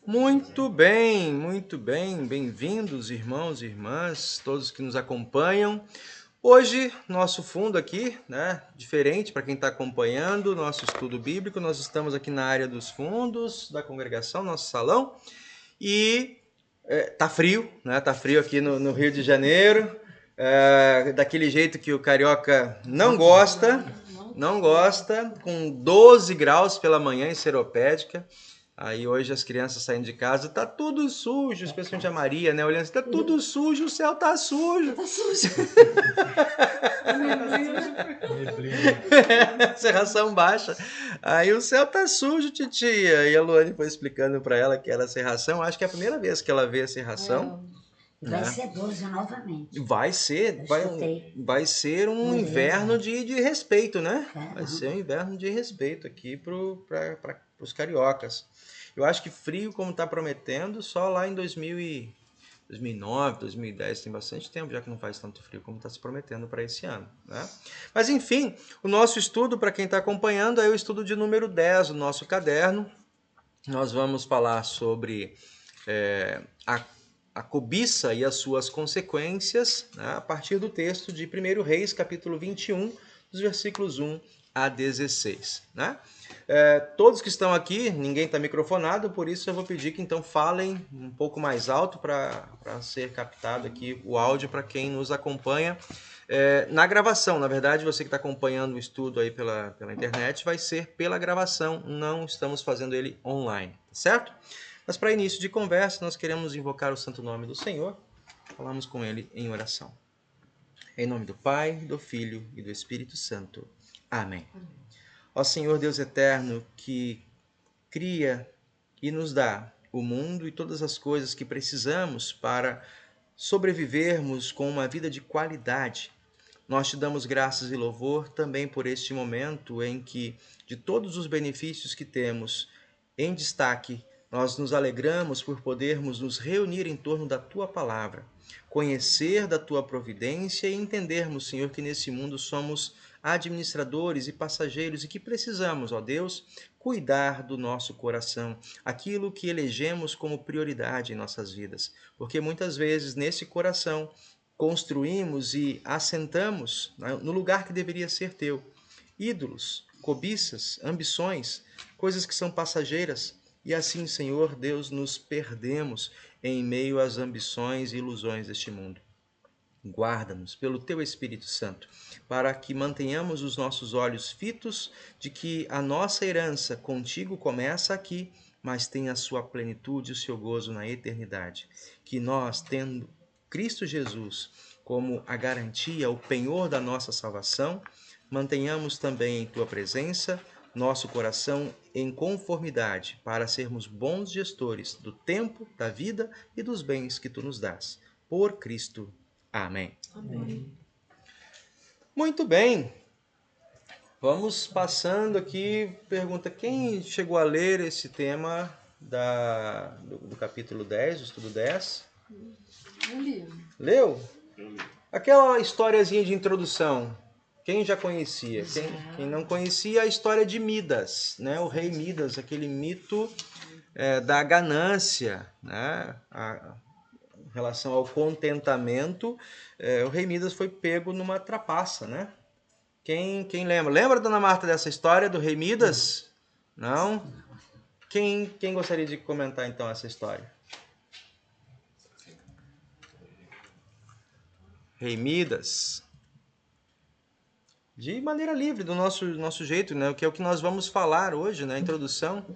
Muito bem, muito bem. Bem-vindos, irmãos e irmãs, todos que nos acompanham. Hoje, nosso fundo aqui, né, diferente para quem está acompanhando nosso estudo bíblico. Nós estamos aqui na área dos fundos da congregação, nosso salão, e tá frio, né? Tá frio aqui no Rio de Janeiro, daquele jeito que o carioca não gosta, com 12 graus pela manhã em Seropédica. Aí hoje as crianças saindo de casa, tá tudo sujo, especialmente a Maria, né? Olhando assim, tá tudo sujo, o céu tá sujo. Tá sujo. Serração baixa. Aí o céu tá sujo, titia. E a Luane foi explicando pra ela que era serração. Acho que é a primeira vez que ela vê a serração. Vai ser 12 novamente. Vai ser, vai ser um inverno de respeito, né? Vai ser um inverno de respeito aqui para os cariocas. Eu acho que frio, como está prometendo, só lá em 2009, 2010, tem bastante tempo já que não faz tanto frio como está se prometendo para esse ano, né? Mas enfim, o nosso estudo, para quem está acompanhando, é o estudo de número 10 do nosso caderno. Nós vamos falar sobre a cobiça e as suas consequências, né, a partir do texto de 1 Reis, capítulo 21, dos versículos 1 a 16. Né? Todos que estão aqui, ninguém está microfonado, por isso eu vou pedir que então falem um pouco mais alto para ser captado aqui o áudio para quem nos acompanha. Na gravação, na verdade, você que está acompanhando o estudo aí pela internet, vai ser pela gravação, não estamos fazendo ele online, certo? Mas para início de conversa, nós queremos invocar o santo nome do Senhor. Falamos com ele em oração. Em nome do Pai, do Filho e do Espírito Santo. Amém. Ó Senhor Deus eterno, que cria e nos dá o mundo e todas as coisas que precisamos para sobrevivermos com uma vida de qualidade. Nós te damos graças e louvor também por este momento em que, de todos os benefícios que temos, em destaque, nós nos alegramos por podermos nos reunir em torno da Tua Palavra, conhecer da Tua providência e entendermos, Senhor, que nesse mundo somos administradores e passageiros e que precisamos, ó Deus, cuidar do nosso coração, aquilo que elegemos como prioridade em nossas vidas, porque muitas vezes nesse coração construímos e assentamos no lugar que deveria ser teu ídolos, cobiças, ambições, coisas que são passageiras. E assim, Senhor Deus, nos perdemos em meio às ambições e ilusões deste mundo. Guarda-nos pelo Teu Espírito Santo, para que mantenhamos os nossos olhos fitos de que a nossa herança contigo começa aqui, mas tem a sua plenitude e o seu gozo na eternidade. Que nós, tendo Cristo Jesus como a garantia, o penhor da nossa salvação, mantenhamos também em Tua presença nosso coração em conformidade para sermos bons gestores do tempo, da vida e dos bens que Tu nos dás. Por Cristo. Amém. Amém. Muito bem. Vamos passando aqui. Pergunta, quem chegou a ler esse tema do capítulo 10, do estudo 10? Eu li. Leu? Aquela historiazinha de introdução. Quem já conhecia? Quem não conhecia, a história de Midas, né? O rei Midas, aquele mito da ganância, né? Em relação ao contentamento, o rei Midas foi pego numa trapaça, né? Quem lembra? Lembra, dona Marta, dessa história do rei Midas? Não? Quem gostaria de comentar, então, essa história? Rei Midas. De maneira livre, do nosso jeito, né? Que é o que nós vamos falar hoje, na introdução.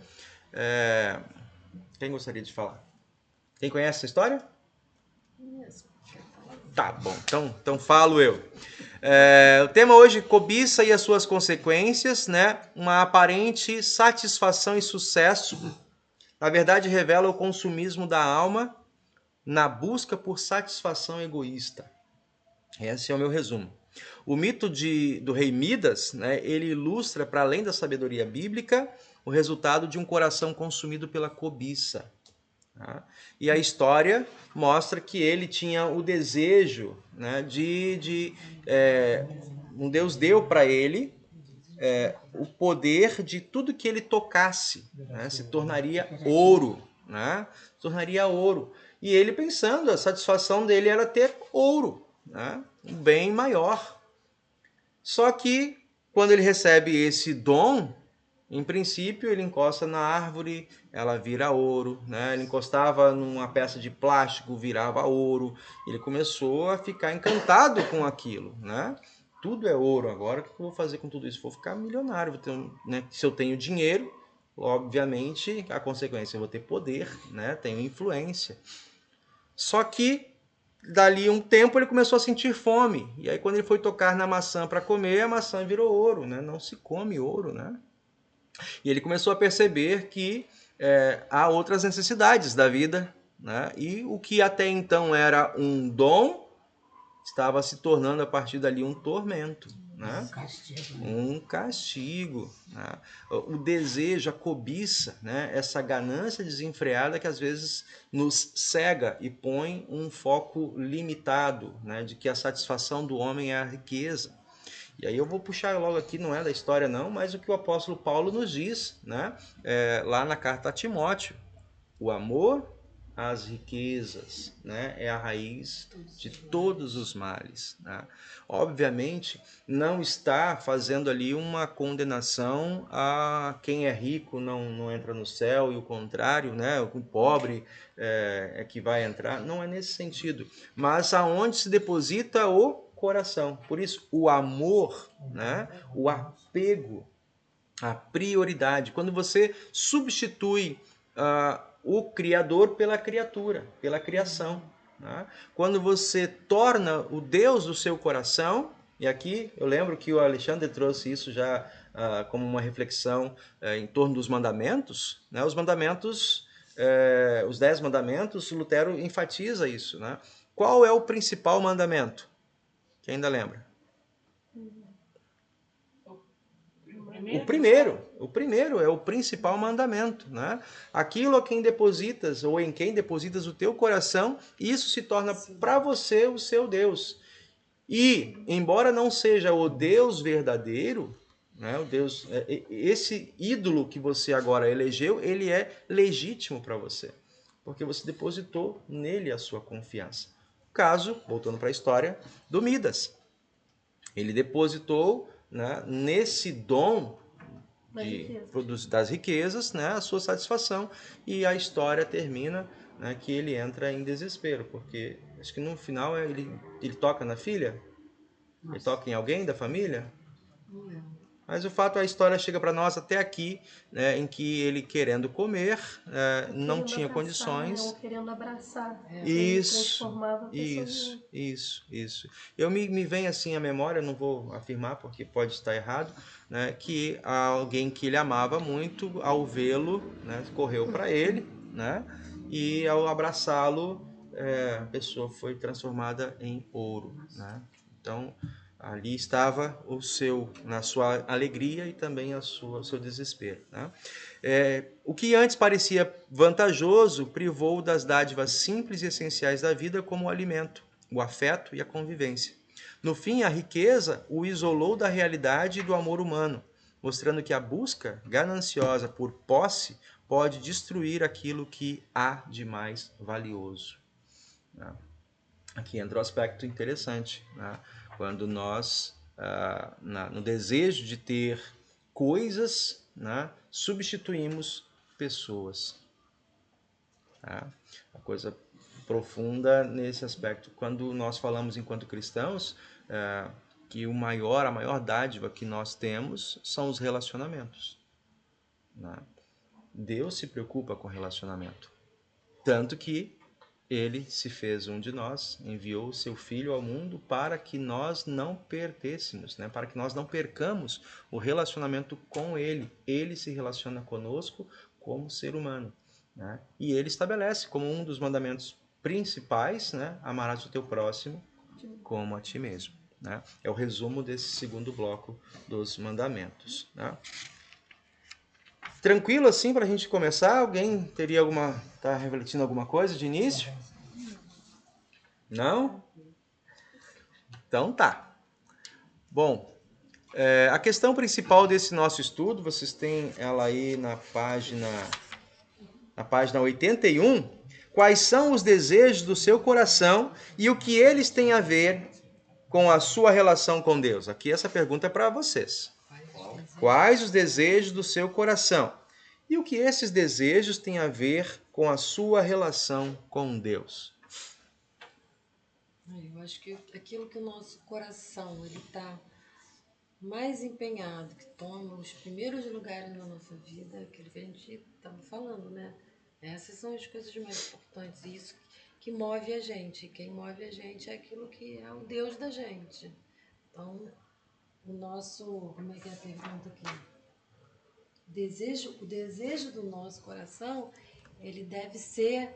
Quem gostaria de falar? Quem conhece essa história? Tá bom, então falo eu. O tema hoje, cobiça e as suas consequências, né? Uma aparente satisfação e sucesso, na verdade revela o consumismo da alma na busca por satisfação egoísta. Esse é o meu resumo. O mito do rei Midas, né, ele ilustra, para além da sabedoria bíblica, o resultado de um coração consumido pela cobiça. Tá? E a história mostra que ele tinha o desejo, né, um Deus deu para ele o poder de tudo que ele tocasse, né, se tornaria ouro. né? Se tornaria ouro. E ele pensando, a satisfação dele era ter ouro, né? Um bem maior. Só que quando ele recebe esse dom, em princípio ele encosta na árvore, ela vira ouro, né? Ele encostava numa peça de plástico, virava ouro. Ele começou a ficar encantado com aquilo, né? Tudo é ouro agora, o que eu vou fazer com tudo isso? Vou ficar milionário, né? Se eu tenho dinheiro, obviamente a consequência eu vou ter poder, né? Tenho influência. Só que dali um tempo ele começou a sentir fome. E aí quando ele foi tocar na maçã para comer, a maçã virou ouro, né? Não se come ouro, né? E ele começou a perceber que há outras necessidades da vida, né? E o que até então era um dom estava se tornando a partir dali um tormento, né? Um castigo, né? O desejo, a cobiça, né? Essa ganância desenfreada que às vezes nos cega e põe um foco limitado, né? De que a satisfação do homem é a riqueza. E aí eu vou puxar logo aqui, não é da história não, mas o que o apóstolo Paulo nos diz, né? Lá na carta a Timóteo. O amor às riquezas, né? É a raiz de todos os males, né? Obviamente, não está fazendo ali uma condenação a quem é rico não entra no céu e o contrário, né? O pobre é que vai entrar. Não é nesse sentido. Mas aonde se deposita o coração. Por isso, o amor, né? O apego, a prioridade. Quando você substitui o Criador pela criatura, pela criação. Né? Quando você torna o Deus do seu coração, e aqui eu lembro que o Alexandre trouxe isso já como uma reflexão em torno dos mandamentos. Né? Os mandamentos, os 10 mandamentos, Lutero enfatiza isso. Né? Qual é o principal mandamento? Quem ainda lembra? O primeiro é o principal mandamento, né? Aquilo a quem depositas ou em quem depositas o teu coração, isso se torna para você o seu Deus. E embora não seja o Deus verdadeiro, né? O Deus, esse ídolo que você agora elegeu, ele é legítimo para você, porque você depositou nele a sua confiança. Caso, voltando para a história do Midas, ele depositou, né, nesse dom das riquezas, né, a sua satisfação, e a história termina, né, que ele entra em desespero, porque acho que no final ele toca na filha, ele toca em alguém da família, mas o fato a história chega para nós até aqui, né, em que ele querendo comer, não tinha condições. Ou querendo abraçar. Isso. Eu me vem assim à memória, não vou afirmar porque pode estar errado, né, que alguém que ele amava muito, ao vê-lo, né, correu para ele, né, e ao abraçá-lo, a pessoa foi transformada em ouro, né? Então ali estava na sua alegria e também o seu desespero, né? O que antes parecia vantajoso privou das dádivas simples e essenciais da vida, como o alimento, o afeto e a convivência. No fim, a riqueza o isolou da realidade e do amor humano, mostrando que a busca gananciosa por posse pode destruir aquilo que há de mais valioso. Aqui entra um aspecto interessante, né? Quando nós, no desejo de ter coisas, né, substituímos pessoas. Tá? A coisa profunda nesse aspecto. Quando nós falamos enquanto cristãos, que a maior dádiva que nós temos são os relacionamentos. Né? Deus se preocupa com relacionamento. Tanto que ele se fez um de nós, enviou o seu Filho ao mundo para que nós não perdêssemos, né? Para que nós não percamos o relacionamento com ele. Ele se relaciona conosco como ser humano, né? E ele estabelece como um dos mandamentos principais, né? Amarás o teu próximo como a ti mesmo. Né? É o resumo desse segundo bloco dos mandamentos. Né? Tranquilo assim para a gente começar? Alguém teria tá refletindo alguma coisa de início? Não? Então tá. Bom, a questão principal desse nosso estudo, vocês têm ela aí na na página 81, quais são os desejos do seu coração e o que eles têm a ver com a sua relação com Deus. Aqui essa pergunta é para vocês. Quais os desejos do seu coração e o que esses desejos têm a ver com a sua relação com Deus? Eu acho que aquilo que o nosso coração ele está mais empenhado, que toma os primeiros lugares na nossa vida, aquilo que a gente estava falando, né? Essas são as coisas mais importantes, isso que move a gente. Quem move a gente é aquilo que é o Deus da gente. Então, o nosso, como é que é a pergunta aqui? O desejo do nosso coração, ele deve ser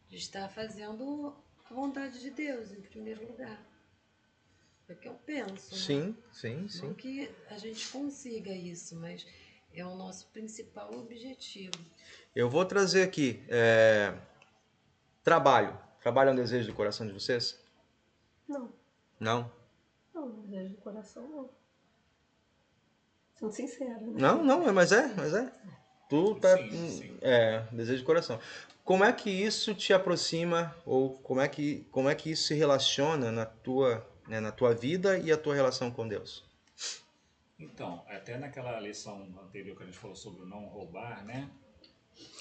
de estar fazendo a vontade de Deus em primeiro lugar. É o que eu penso, né? Sim, sim, sim. Não que a gente consiga isso, mas é o nosso principal objetivo. Eu vou trazer aqui trabalho. Trabalho é um desejo do coração de vocês? Não, Não? não, desejo do coração não. Sendo sincera, né? Não, mas é. Tu tá. Sim. Desejo do coração. Como é que isso te aproxima, ou como é que isso se relaciona na tua vida e a tua relação com Deus? Então, até naquela lição anterior que a gente falou sobre o não roubar, né?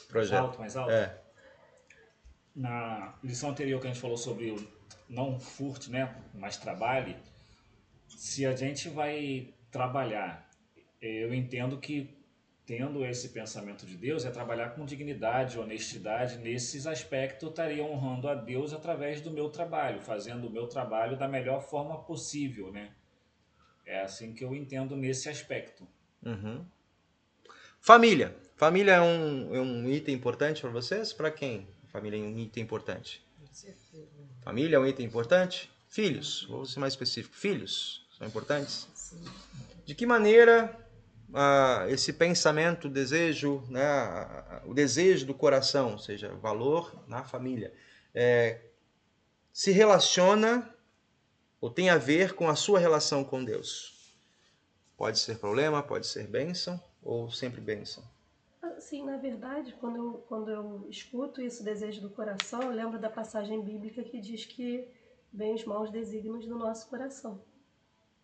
Projeto. Mais alto. Na lição anterior que a gente falou sobre o não furte, né? Mas trabalhe. Se a gente vai trabalhar, eu entendo que tendo esse pensamento de Deus é trabalhar com dignidade, honestidade. Nesses aspectos eu estaria honrando a Deus através do meu trabalho, fazendo o meu trabalho da melhor forma possível, né? É assim que eu entendo nesse aspecto. Uhum. Família. Família é um item importante para vocês? Para quem? Família é um item importante. Com certeza. Família é um item importante? Filhos. Vou ser mais específico. Filhos são importantes? Sim. De que maneira esse pensamento, desejo, né, o desejo do coração, ou seja, o valor na família, se relaciona ou tem a ver com a sua relação com Deus? Pode ser problema, pode ser bênção ou sempre bênção? Assim, na verdade, quando eu escuto isso, desejo do coração, eu lembro da passagem bíblica que diz que vem os maus desígnios do nosso coração.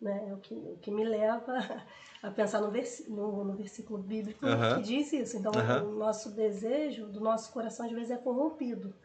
Né? É o que me leva a pensar no versículo bíblico que diz isso. Então, o nosso desejo do nosso coração às vezes é corrompido.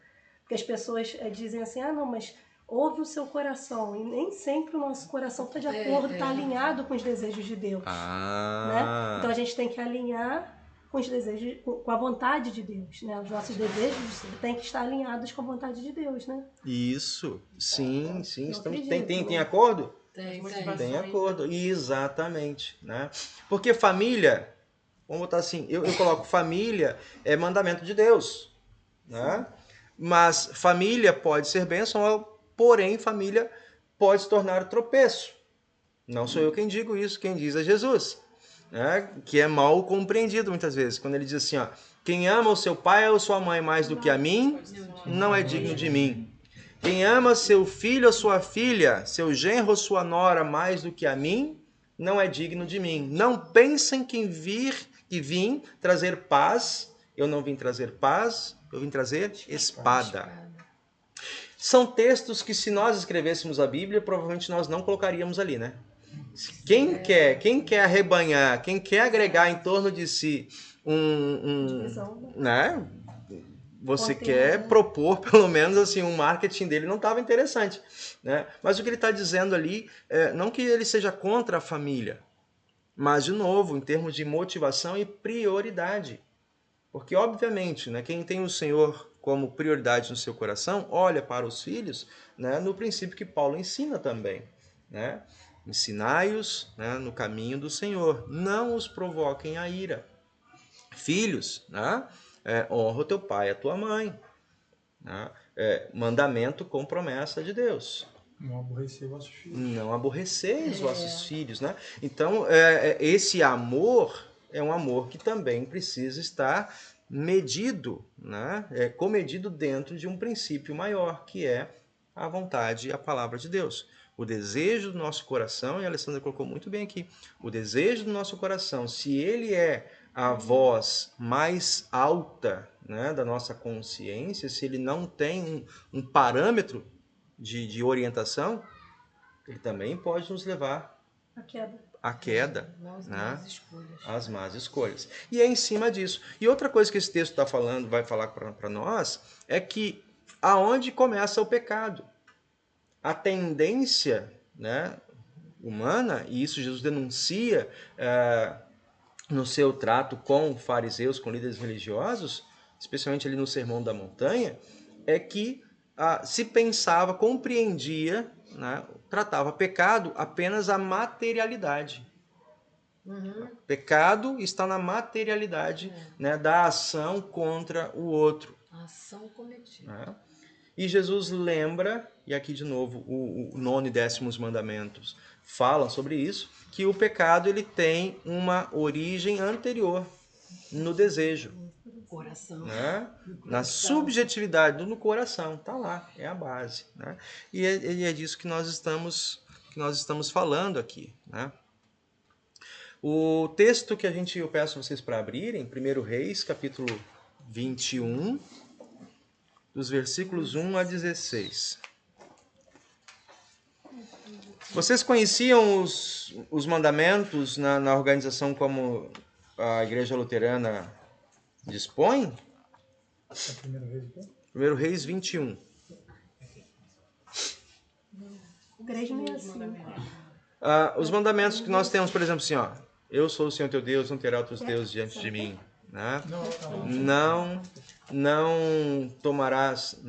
Porque as pessoas dizem assim, não, mas ouve o seu coração. E nem sempre o nosso coração está de acordo, está alinhado com os desejos de Deus. Né? Então, a gente tem que alinhar com os desejos, com a vontade de Deus, né? Os nossos desejos têm que estar alinhados com a vontade de Deus, né? Isso, sim. Acredito, Tem acordo? Tem acordo, exatamente, né? Porque família, vamos botar assim, eu coloco família é mandamento de Deus, né? Mas família pode ser bênção, porém família pode se tornar tropeço. Não sou eu quem digo isso, quem diz é Jesus, né? Que é mal compreendido muitas vezes, quando ele diz assim, quem ama o seu pai ou sua mãe mais do que a mim, não é digno de mim. Quem ama seu filho ou sua filha, seu genro ou sua nora mais do que a mim, não é digno de mim. Não pensem que vim trazer paz. Eu não vim trazer paz, eu vim trazer espada. São textos que, se nós escrevêssemos a Bíblia, provavelmente nós não colocaríamos ali, né? Quem quer arrebanhar, quem quer agregar em torno de si né? Você quer propor, pelo menos, assim, um marketing dele não estava interessante, né? Mas o que ele está dizendo ali, não que ele seja contra a família, mas, de novo, em termos de motivação e prioridade. Porque, obviamente, né, quem tem o Senhor como prioridade no seu coração, olha para os filhos, né, no princípio que Paulo ensina também, né? Ensinai-os, né, no caminho do Senhor, não os provoquem a ira. Filhos, né? Honra o teu pai e a tua mãe. Né? Mandamento com promessa de Deus. Não aborrecer vossos filhos. Não aborrecer os vossos filhos. Né? Então, esse amor é um amor que também precisa estar medido, né? Comedido dentro de um princípio maior, que é a vontade e a palavra de Deus. O desejo do nosso coração, e a Alessandra colocou muito bem aqui, o desejo do nosso coração, se ele é a voz mais alta, né, da nossa consciência, se ele não tem um parâmetro de orientação, ele também pode nos levar A queda. à queda, Nós né? más escolhas. As más escolhas. E é em cima disso. E outra coisa que esse texto está falando, vai falar para nós, é que aonde começa o pecado? A tendência, né, humana, e isso Jesus denuncia no seu trato com fariseus, com líderes religiosos, especialmente ali no Sermão da Montanha, é que se pensava, compreendia, né, tratava pecado apenas a materialidade. Pecado está na materialidade, né, da ação contra o outro. A ação cometida. Né? E Jesus lembra, e aqui de novo o 9º e 10º mandamentos falam sobre isso, que o pecado ele tem uma origem anterior no desejo, Coração. né? Na subjetividade, no coração, tá lá, é a base, né? E é disso que nós estamos falando aqui, né? O texto que eu peço vocês para abrirem, 1 Reis, capítulo 21, dos versículos 1 a 16. Vocês conheciam os mandamentos na organização como a Igreja Luterana dispõe? É a primeira vez aqui? 1 Reis 21. Igreja meio assim. Os mandamentos que nós temos, por exemplo, assim, ó, eu sou o Senhor teu Deus, não terá outros deuses diante de mim. Né? Não tomarás,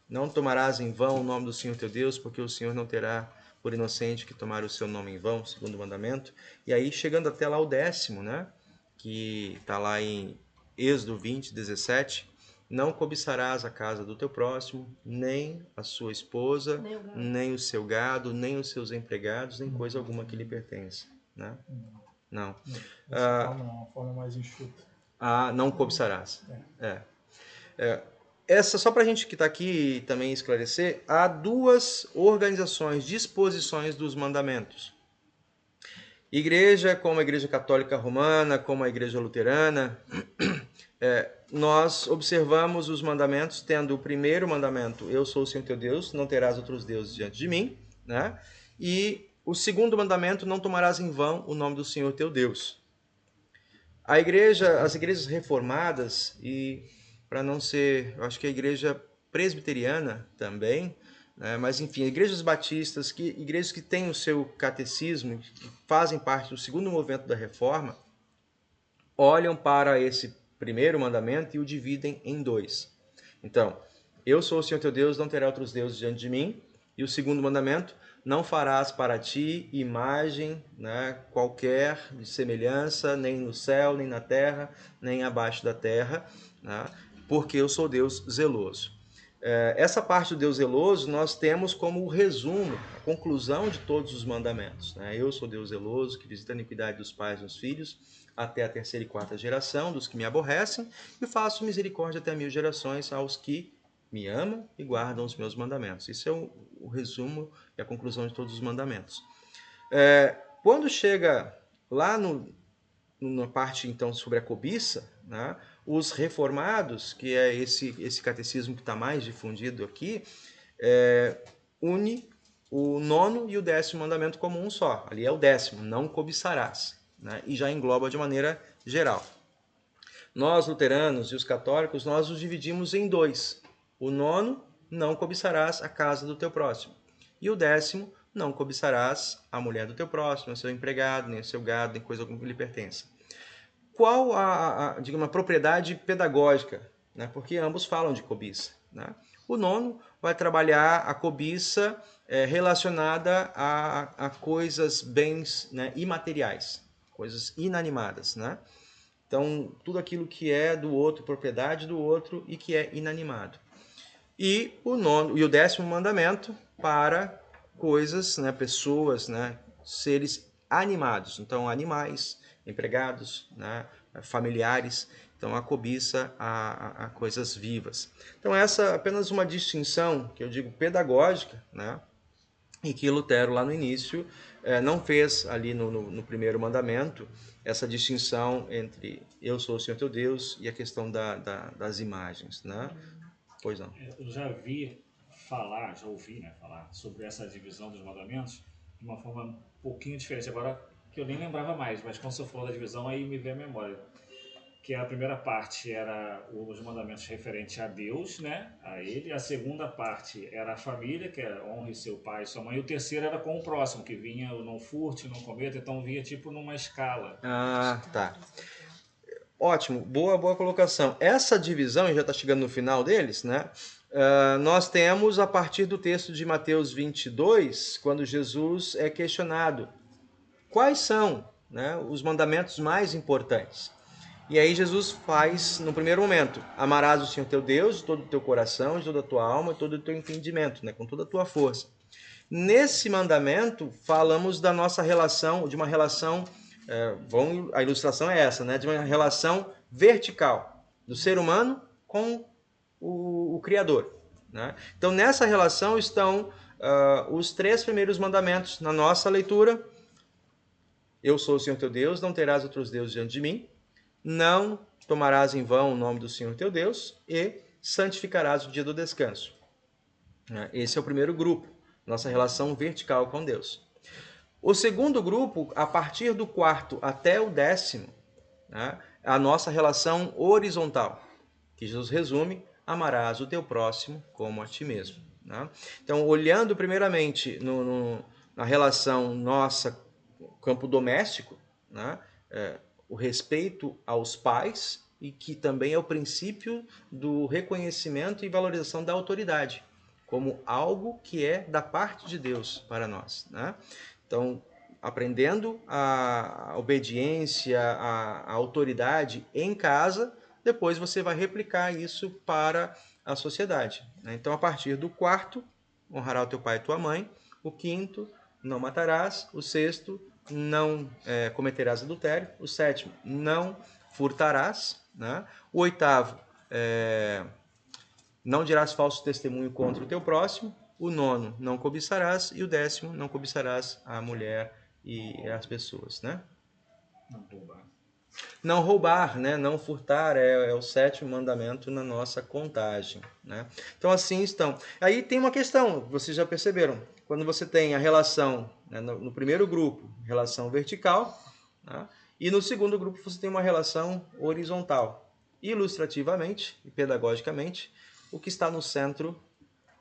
não tomarás em vão o nome do Senhor teu Deus, porque o Senhor não terá por inocente que tomar o seu nome em vão, segundo o mandamento. E aí, chegando até lá o 10º, né? Que está lá em Êxodo 20, 17, não cobiçarás a casa do teu próximo, nem a sua esposa, nem o seu gado, nem os seus empregados, nem coisa alguma que lhe pertença. Né? Não. Uma forma mais enxuta. Não cobiçarás. Essa, só para a gente que está aqui também esclarecer, há duas organizações, disposições dos mandamentos. Igreja, como a Igreja Católica Romana, como a Igreja Luterana, nós observamos os mandamentos tendo o primeiro mandamento, eu sou o Senhor teu Deus, não terás outros deuses diante de mim, né? E o segundo mandamento, não tomarás em vão o nome do Senhor teu Deus. As igrejas reformadas, e para não ser, eu acho que a igreja presbiteriana também, né? Mas enfim, igrejas batistas, igrejas que têm o seu catecismo, que fazem parte do segundo movimento da reforma, olham para esse primeiro mandamento e o dividem em dois. Então, eu sou o Senhor teu Deus, não terá outros deuses diante de mim. E o segundo mandamento, não farás para ti imagem, né, qualquer de semelhança, nem no céu, nem na terra, nem abaixo da terra, né, porque eu sou Deus zeloso. Essa parte do Deus zeloso nós temos como o resumo, a conclusão de todos os mandamentos. Né? Eu sou Deus zeloso, que visita a iniquidade dos pais e dos filhos, até a 3ª e 4ª geração dos que me aborrecem, e faço misericórdia até 1000 gerações aos que me amam e guardam os meus mandamentos. Isso é o resumo e a conclusão de todos os mandamentos. Quando chega lá na parte então sobre a cobiça, né, os reformados, que é esse catecismo que está mais difundido aqui, une o 9º e o 10º mandamento como um só. Ali é o 10º, não cobiçarás, né, e já engloba de maneira geral. Nós, luteranos e os católicos, nós os dividimos em dois. O 9º, não cobiçarás a casa do teu próximo. E o 10º, não cobiçarás a mulher do teu próximo, o seu empregado, nem o seu gado, nem coisa alguma que lhe pertença. Qual digamos, a propriedade pedagógica? Né? Porque ambos falam de cobiça. Né? O 9º vai trabalhar a cobiça relacionada a coisas, bens, né, imateriais, coisas inanimadas. Né? Então, tudo aquilo que é do outro, propriedade do outro e que é inanimado. E o 10º mandamento para coisas, né, pessoas, né, seres animados. Então, animais, empregados, né, familiares. Então, a cobiça a coisas vivas. Então, essa é apenas uma distinção, que eu digo pedagógica, né, e que Lutero, lá no início, não fez ali no primeiro mandamento essa distinção entre eu sou o Senhor teu Deus e a questão das imagens, né? Pois não. Eu já ouvi, né, falar sobre essa divisão dos mandamentos de uma forma um pouquinho diferente. Agora que eu nem lembrava mais, mas quando você falou da divisão, aí me veio a memória. Que a primeira parte era os mandamentos referentes a Deus, né, a ele. A segunda parte era a família, que era honre seu pai e sua mãe. E o terceiro era com o próximo, que vinha o não furte, não cometa. Então vinha tipo numa escala. Ah, tá. Ótimo, boa colocação. Essa divisão, já está chegando no final deles, né? Nós temos a partir do texto de Mateus 22, quando Jesus é questionado. Quais são, né, os mandamentos mais importantes? E aí Jesus faz, no primeiro momento, amarás o Senhor teu Deus de todo o teu coração, de toda a tua alma, de todo o teu entendimento, né, com toda a tua força. Nesse mandamento, falamos da nossa relação, de uma relação, a ilustração é essa, né, de uma relação vertical do ser humano com o Criador. Né? Então, nessa relação estão os 3 primeiros mandamentos na nossa leitura. Eu sou o Senhor teu Deus, não terás outros deuses diante de mim. Não tomarás em vão o nome do Senhor teu Deus e santificarás o dia do descanso. Esse é o primeiro grupo, nossa relação vertical com Deus. O segundo grupo, a partir do 4º até o 10º, né, a nossa relação horizontal, que Jesus resume, amarás o teu próximo como a ti mesmo. Né? Então, olhando primeiramente na relação nossa, campo doméstico, né, o respeito aos pais, e que também é o princípio do reconhecimento e valorização da autoridade, como algo que é da parte de Deus para nós. Né? Então, aprendendo a obediência, a autoridade em casa, depois você vai replicar isso para a sociedade. Né? Então, a partir do 4º, honrará o teu pai e tua mãe. O 5º, não matarás. O 6º, não cometerás adultério. O 7º, não furtarás. Né? O 8º, não dirás falso testemunho contra o teu próximo. O 9º, não cobiçarás. E o 10º, não cobiçarás a mulher e as pessoas. Né? Não roubar. Não roubar, né? Não furtar é o 7º mandamento na nossa contagem. Né? Então, assim estão. Aí tem uma questão, vocês já perceberam. Quando você tem a relação, né, no primeiro grupo, relação vertical, né, e no segundo grupo você tem uma relação horizontal. Ilustrativamente e pedagogicamente, o que está no centro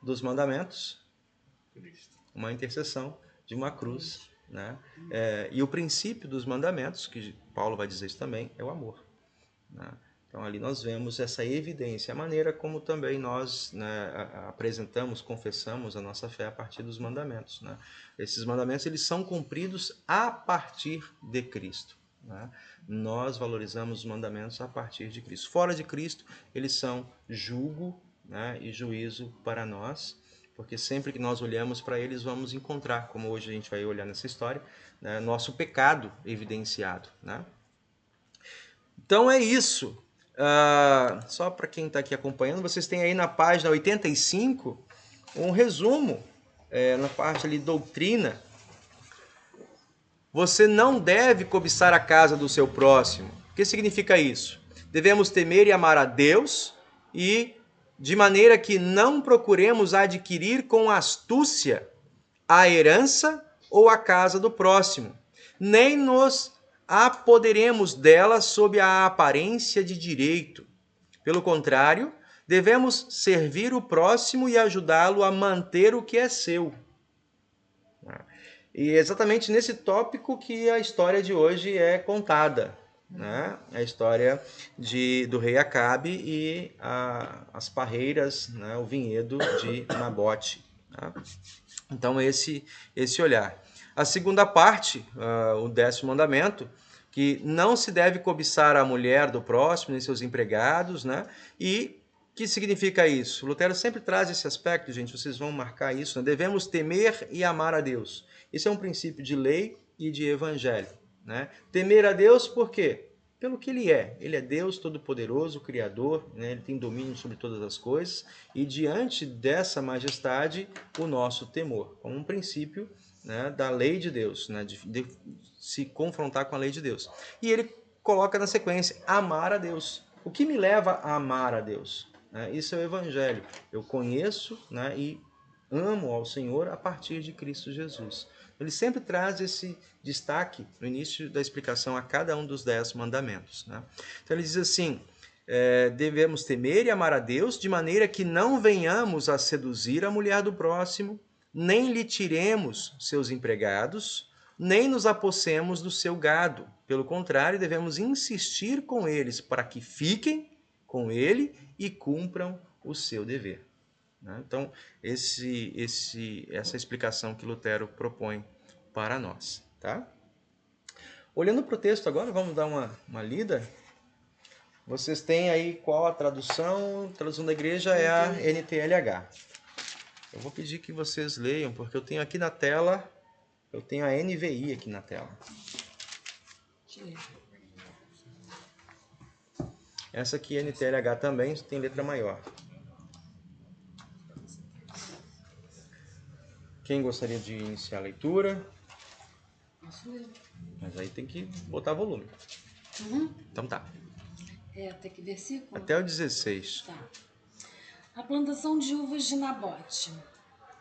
dos mandamentos? Cristo. Uma intercessão de uma cruz. Né? E o princípio dos mandamentos, que Paulo vai dizer isso também, é o amor. Né? Então ali nós vemos essa evidência, a maneira como também nós, né, apresentamos, confessamos a nossa fé a partir dos mandamentos. Né? Esses mandamentos eles são cumpridos a partir de Cristo. Né? Nós valorizamos os mandamentos a partir de Cristo. Fora de Cristo, eles são julgo, né, e juízo para nós, porque sempre que nós olhamos para eles, vamos encontrar, como hoje a gente vai olhar nessa história, né, nosso pecado evidenciado. Né? Então é isso. Só para quem está aqui acompanhando, vocês têm aí na página 85 um resumo, na parte ali doutrina. Você não deve cobiçar a casa do seu próximo. O que significa isso? Devemos temer e amar a Deus e de maneira que não procuremos adquirir com astúcia a herança ou a casa do próximo, nem nos apoderemos dela sob a aparência de direito. Pelo contrário, devemos servir o próximo e ajudá-lo a manter o que é seu. E é exatamente nesse tópico que a história de hoje é contada. Né? A história do rei Acabe e as parreiras, né? O vinhedo de Nabote. Né? Então esse olhar. A segunda parte, o 10º mandamento, que não se deve cobiçar a mulher do próximo, nem seus empregados, né? E que significa isso? Lutero sempre traz esse aspecto, gente, vocês vão marcar isso, né? Devemos temer e amar a Deus. Isso é um princípio de lei e de evangelho. Né? Temer a Deus por quê? Pelo que Ele é. Ele é Deus Todo-Poderoso, Criador, né? Ele tem domínio sobre todas as coisas, e diante dessa majestade, o nosso temor, como um princípio né, da lei de Deus, né, de se confrontar com a lei de Deus. E ele coloca na sequência, amar a Deus. O que me leva a amar a Deus? Isso é o Evangelho. Eu conheço, né, e amo ao Senhor a partir de Cristo Jesus. Ele sempre traz esse destaque no início da explicação a cada um dos 10 mandamentos. Né? Então ele diz assim, devemos temer e amar a Deus de maneira que não venhamos a seduzir a mulher do próximo, nem lhe tiremos seus empregados, nem nos apossemos do seu gado. Pelo contrário, devemos insistir com eles para que fiquem com ele e cumpram o seu dever. Então, essa explicação que Lutero propõe para nós. Tá? Olhando para o texto agora, vamos dar uma lida. Vocês têm aí qual a tradução? A tradução da igreja é a NTLH. Eu vou pedir que vocês leiam, porque eu tenho aqui na tela, eu tenho a NVI aqui na tela. Essa aqui, NTLH, também tem letra maior. Quem gostaria de iniciar a leitura? Mas aí tem que botar volume. Uhum. Então tá. Até que versículo? Até o 16. Tá. A plantação de uvas de Nabote.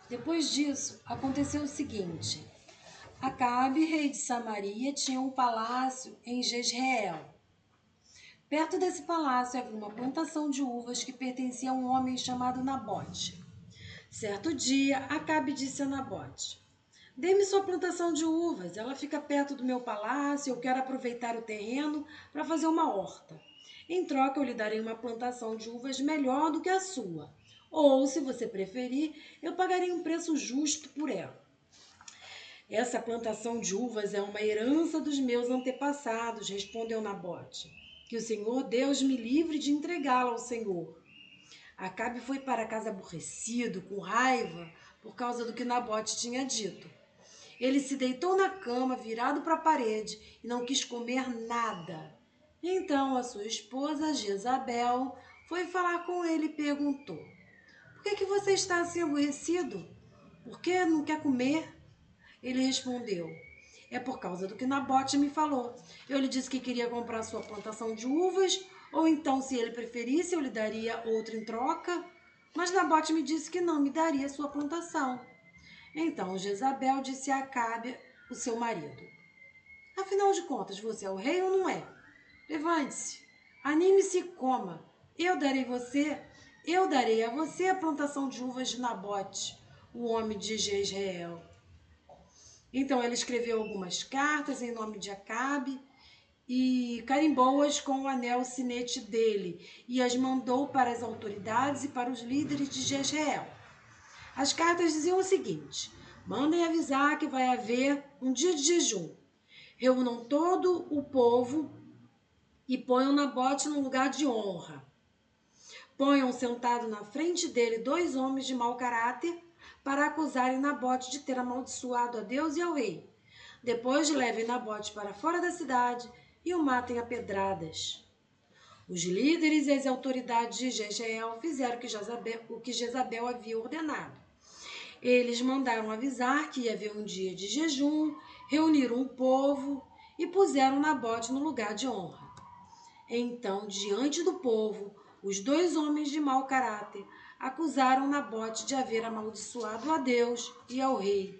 Depois disso, aconteceu o seguinte. Acabe, rei de Samaria, tinha um palácio em Jezreel. Perto desse palácio havia uma plantação de uvas que pertencia a um homem chamado Nabote. Certo dia, Acabe disse a Nabote, dê-me sua plantação de uvas, ela fica perto do meu palácio, eu quero aproveitar o terreno para fazer uma horta. Em troca, eu lhe darei uma plantação de uvas melhor do que a sua. Ou, se você preferir, eu pagarei um preço justo por ela. Essa plantação de uvas é uma herança dos meus antepassados, respondeu Nabote. Que o Senhor Deus me livre de entregá-la ao Senhor. Acabe foi para casa aborrecido, com raiva, por causa do que Nabote tinha dito. Ele se deitou na cama, virado para a parede, e não quis comer nada. Então a sua esposa, Jezabel, foi falar com ele e perguntou, por que você está assim aborrecido? Por que não quer comer? Ele respondeu, é por causa do que Nabote me falou. Eu lhe disse que queria comprar sua plantação de uvas, ou então, se ele preferisse, eu lhe daria outra em troca. Mas Nabote me disse que não me daria sua plantação. Então Jezabel disse a Acabe, o seu marido, afinal de contas, você é o rei ou não é? Levante-se, anime-se e coma. Eu darei a você a plantação de uvas de Nabote, o homem de Jezreel. Então ele escreveu algumas cartas em nome de Acabe e carimbou-as com o anel sinete dele e as mandou para as autoridades e para os líderes de Jezreel. As cartas diziam o seguinte, mandem avisar que vai haver um dia de jejum. Reúnam todo o povo e ponham Nabote num lugar de honra. Ponham sentado na frente dele 2 homens de mau caráter para acusarem Nabote de ter amaldiçoado a Deus e ao rei. Depois levem Nabote para fora da cidade e o matem a pedradas. Os líderes e as autoridades de Jezreel fizeram o que Jezabel havia ordenado. Eles mandaram avisar que ia haver um dia de jejum, reuniram o povo e puseram Nabote no lugar de honra. Então, diante do povo, os 2 homens de mau caráter acusaram Nabote de haver amaldiçoado a Deus e ao rei.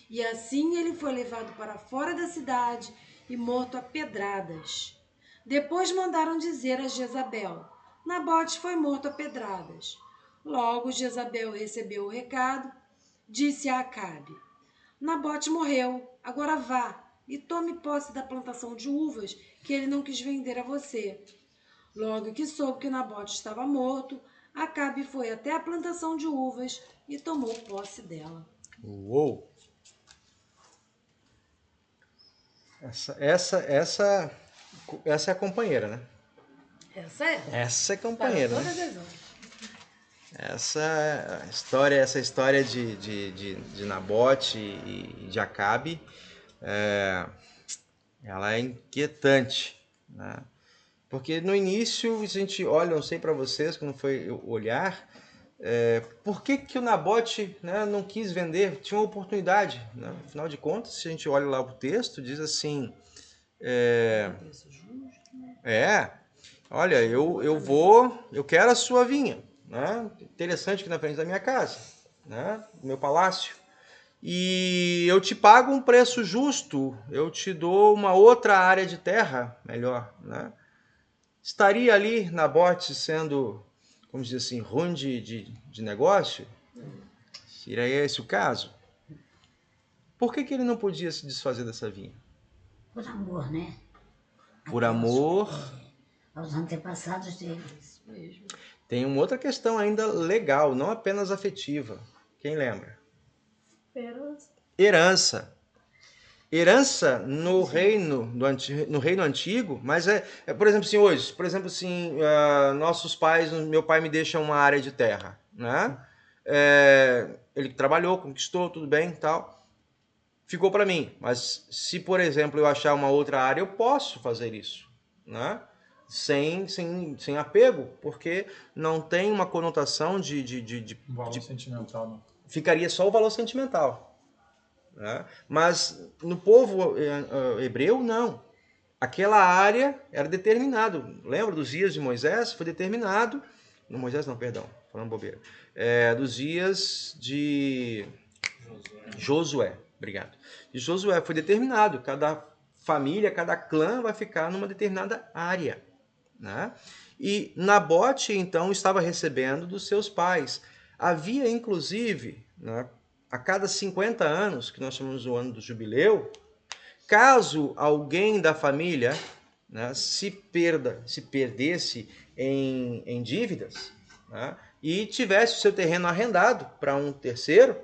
E assim ele foi levado para fora da cidade e morto a pedradas. Depois mandaram dizer a Jezabel, Nabote foi morto a pedradas. Logo Jezabel recebeu o recado, disse a Acabe, Nabote morreu, agora vá e tome posse da plantação de uvas que ele não quis vender a você. Logo que soube que Nabote estava morto, Acabe foi até a plantação de uvas e tomou posse dela. Uou! Essa é a companheira, né? Essa é a companheira, para todas né? as horas. Essa história de Nabote e de Acabe, ela é inquietante, né? Porque no início, a gente olha, não sei para vocês, como foi olhar, Por que o Nabote, né, não quis vender? Tinha uma oportunidade, né? Afinal de contas, se a gente olha lá o texto, diz assim, Preço justo, né? olha, eu quero a sua vinha, né? Interessante aqui na frente da minha casa, né? Do meu palácio. E eu te pago um preço justo, eu te dou uma outra área de terra melhor, né? Estaria ali Nabote sendo, como dizer assim, ruim de negócio? Seria esse o caso? Por que ele não podia se desfazer dessa vinha? Por amor, né? Por amor. Aos antepassados dele. Isso mesmo. Tem uma outra questão ainda legal, não apenas afetiva. Quem lembra? Herança. Herança no reino antigo, mas por exemplo assim, hoje, por exemplo assim, nossos pais, meu pai me deixa uma área de terra, né? Ele trabalhou, conquistou, tudo bem e tal, ficou para mim. Mas se, por exemplo, eu achar uma outra área, eu posso fazer isso, né? Sem apego, porque não tem uma conotação Um valor sentimental, não. ficaria só o valor sentimental. Né? Mas no povo hebreu, não. Aquela área era determinado. Lembra dos dias de Moisés? Foi determinado. Não, Moisés não, perdão, falando bobeira. Dos dias de Josué. Obrigado. De Josué foi determinado. Cada família, cada clã vai ficar numa determinada área. Né? E Nabote, então, estava recebendo dos seus pais. Havia, inclusive, né, a cada 50 anos, que nós chamamos o ano do jubileu, caso alguém da família, né, se perdesse em dívidas, né, e tivesse o seu terreno arrendado para um terceiro,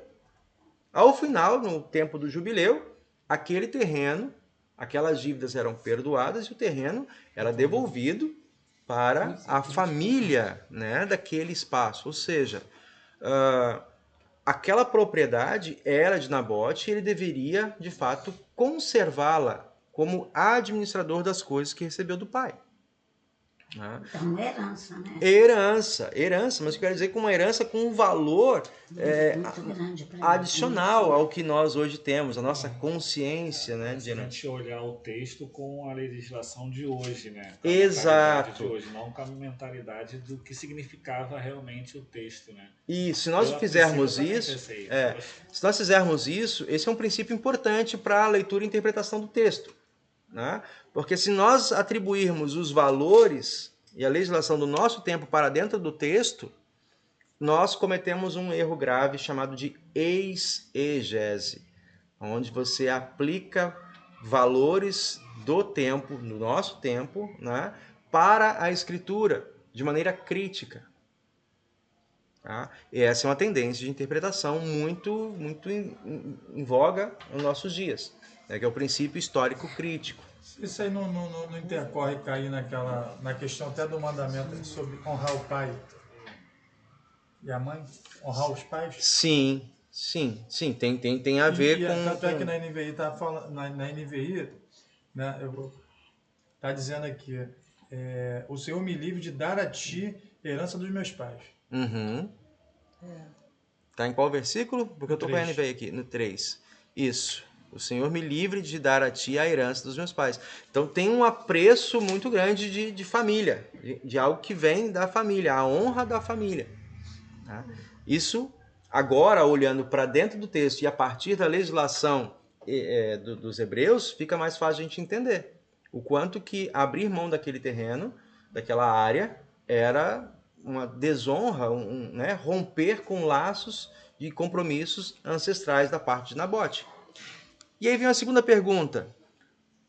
ao final, no tempo do jubileu, aquele terreno, aquelas dívidas eram perdoadas e o terreno era devolvido para a família, né, daquele espaço. Ou seja, aquela propriedade era de Nabote e ele deveria, de fato, conservá-la como administrador das coisas que recebeu do pai. Então, herança, né? Herança, mas eu quero dizer que uma herança com um valor Muito grande pra adicional ao que nós hoje temos, a nossa consciência, né? Se a gente olhar o texto com a legislação de hoje, né? Com a Exato. mentalidade de hoje, não com a mentalidade do que significava realmente o texto, né? E se nós fizermos isso, se nós fizermos isso, esse é um princípio importante para a leitura e interpretação do texto. Né? Porque se nós atribuirmos os valores e a legislação do nosso tempo para dentro do texto, nós cometemos um erro grave chamado de exegese, onde você aplica valores do tempo, do nosso tempo, né, para a escritura, de maneira crítica. Tá? E essa é uma tendência de interpretação muito em voga nos nossos dias, né, que é o princípio histórico crítico. Isso aí não intercorre cair na questão até do mandamento sobre honrar o pai e a mãe? Honrar os pais? Sim, tem a ver com... Tanto é que na NVI está falando, na NVI, né, tá dizendo aqui, o Senhor me livre de dar a ti herança dos meus pais. Uhum. Tá em qual versículo? Porque eu estou com a NVI aqui, no 3. Isso. O Senhor me livre de dar a ti a herança dos meus pais. Então tem um apreço muito grande de família, de algo que vem da família, a honra da família. Tá? Isso, agora, olhando para dentro do texto e a partir da legislação dos hebreus, fica mais fácil a gente entender o quanto que abrir mão daquele terreno, daquela área, era uma desonra, né, romper com laços de compromissos ancestrais da parte de Nabote. E aí vem a segunda pergunta.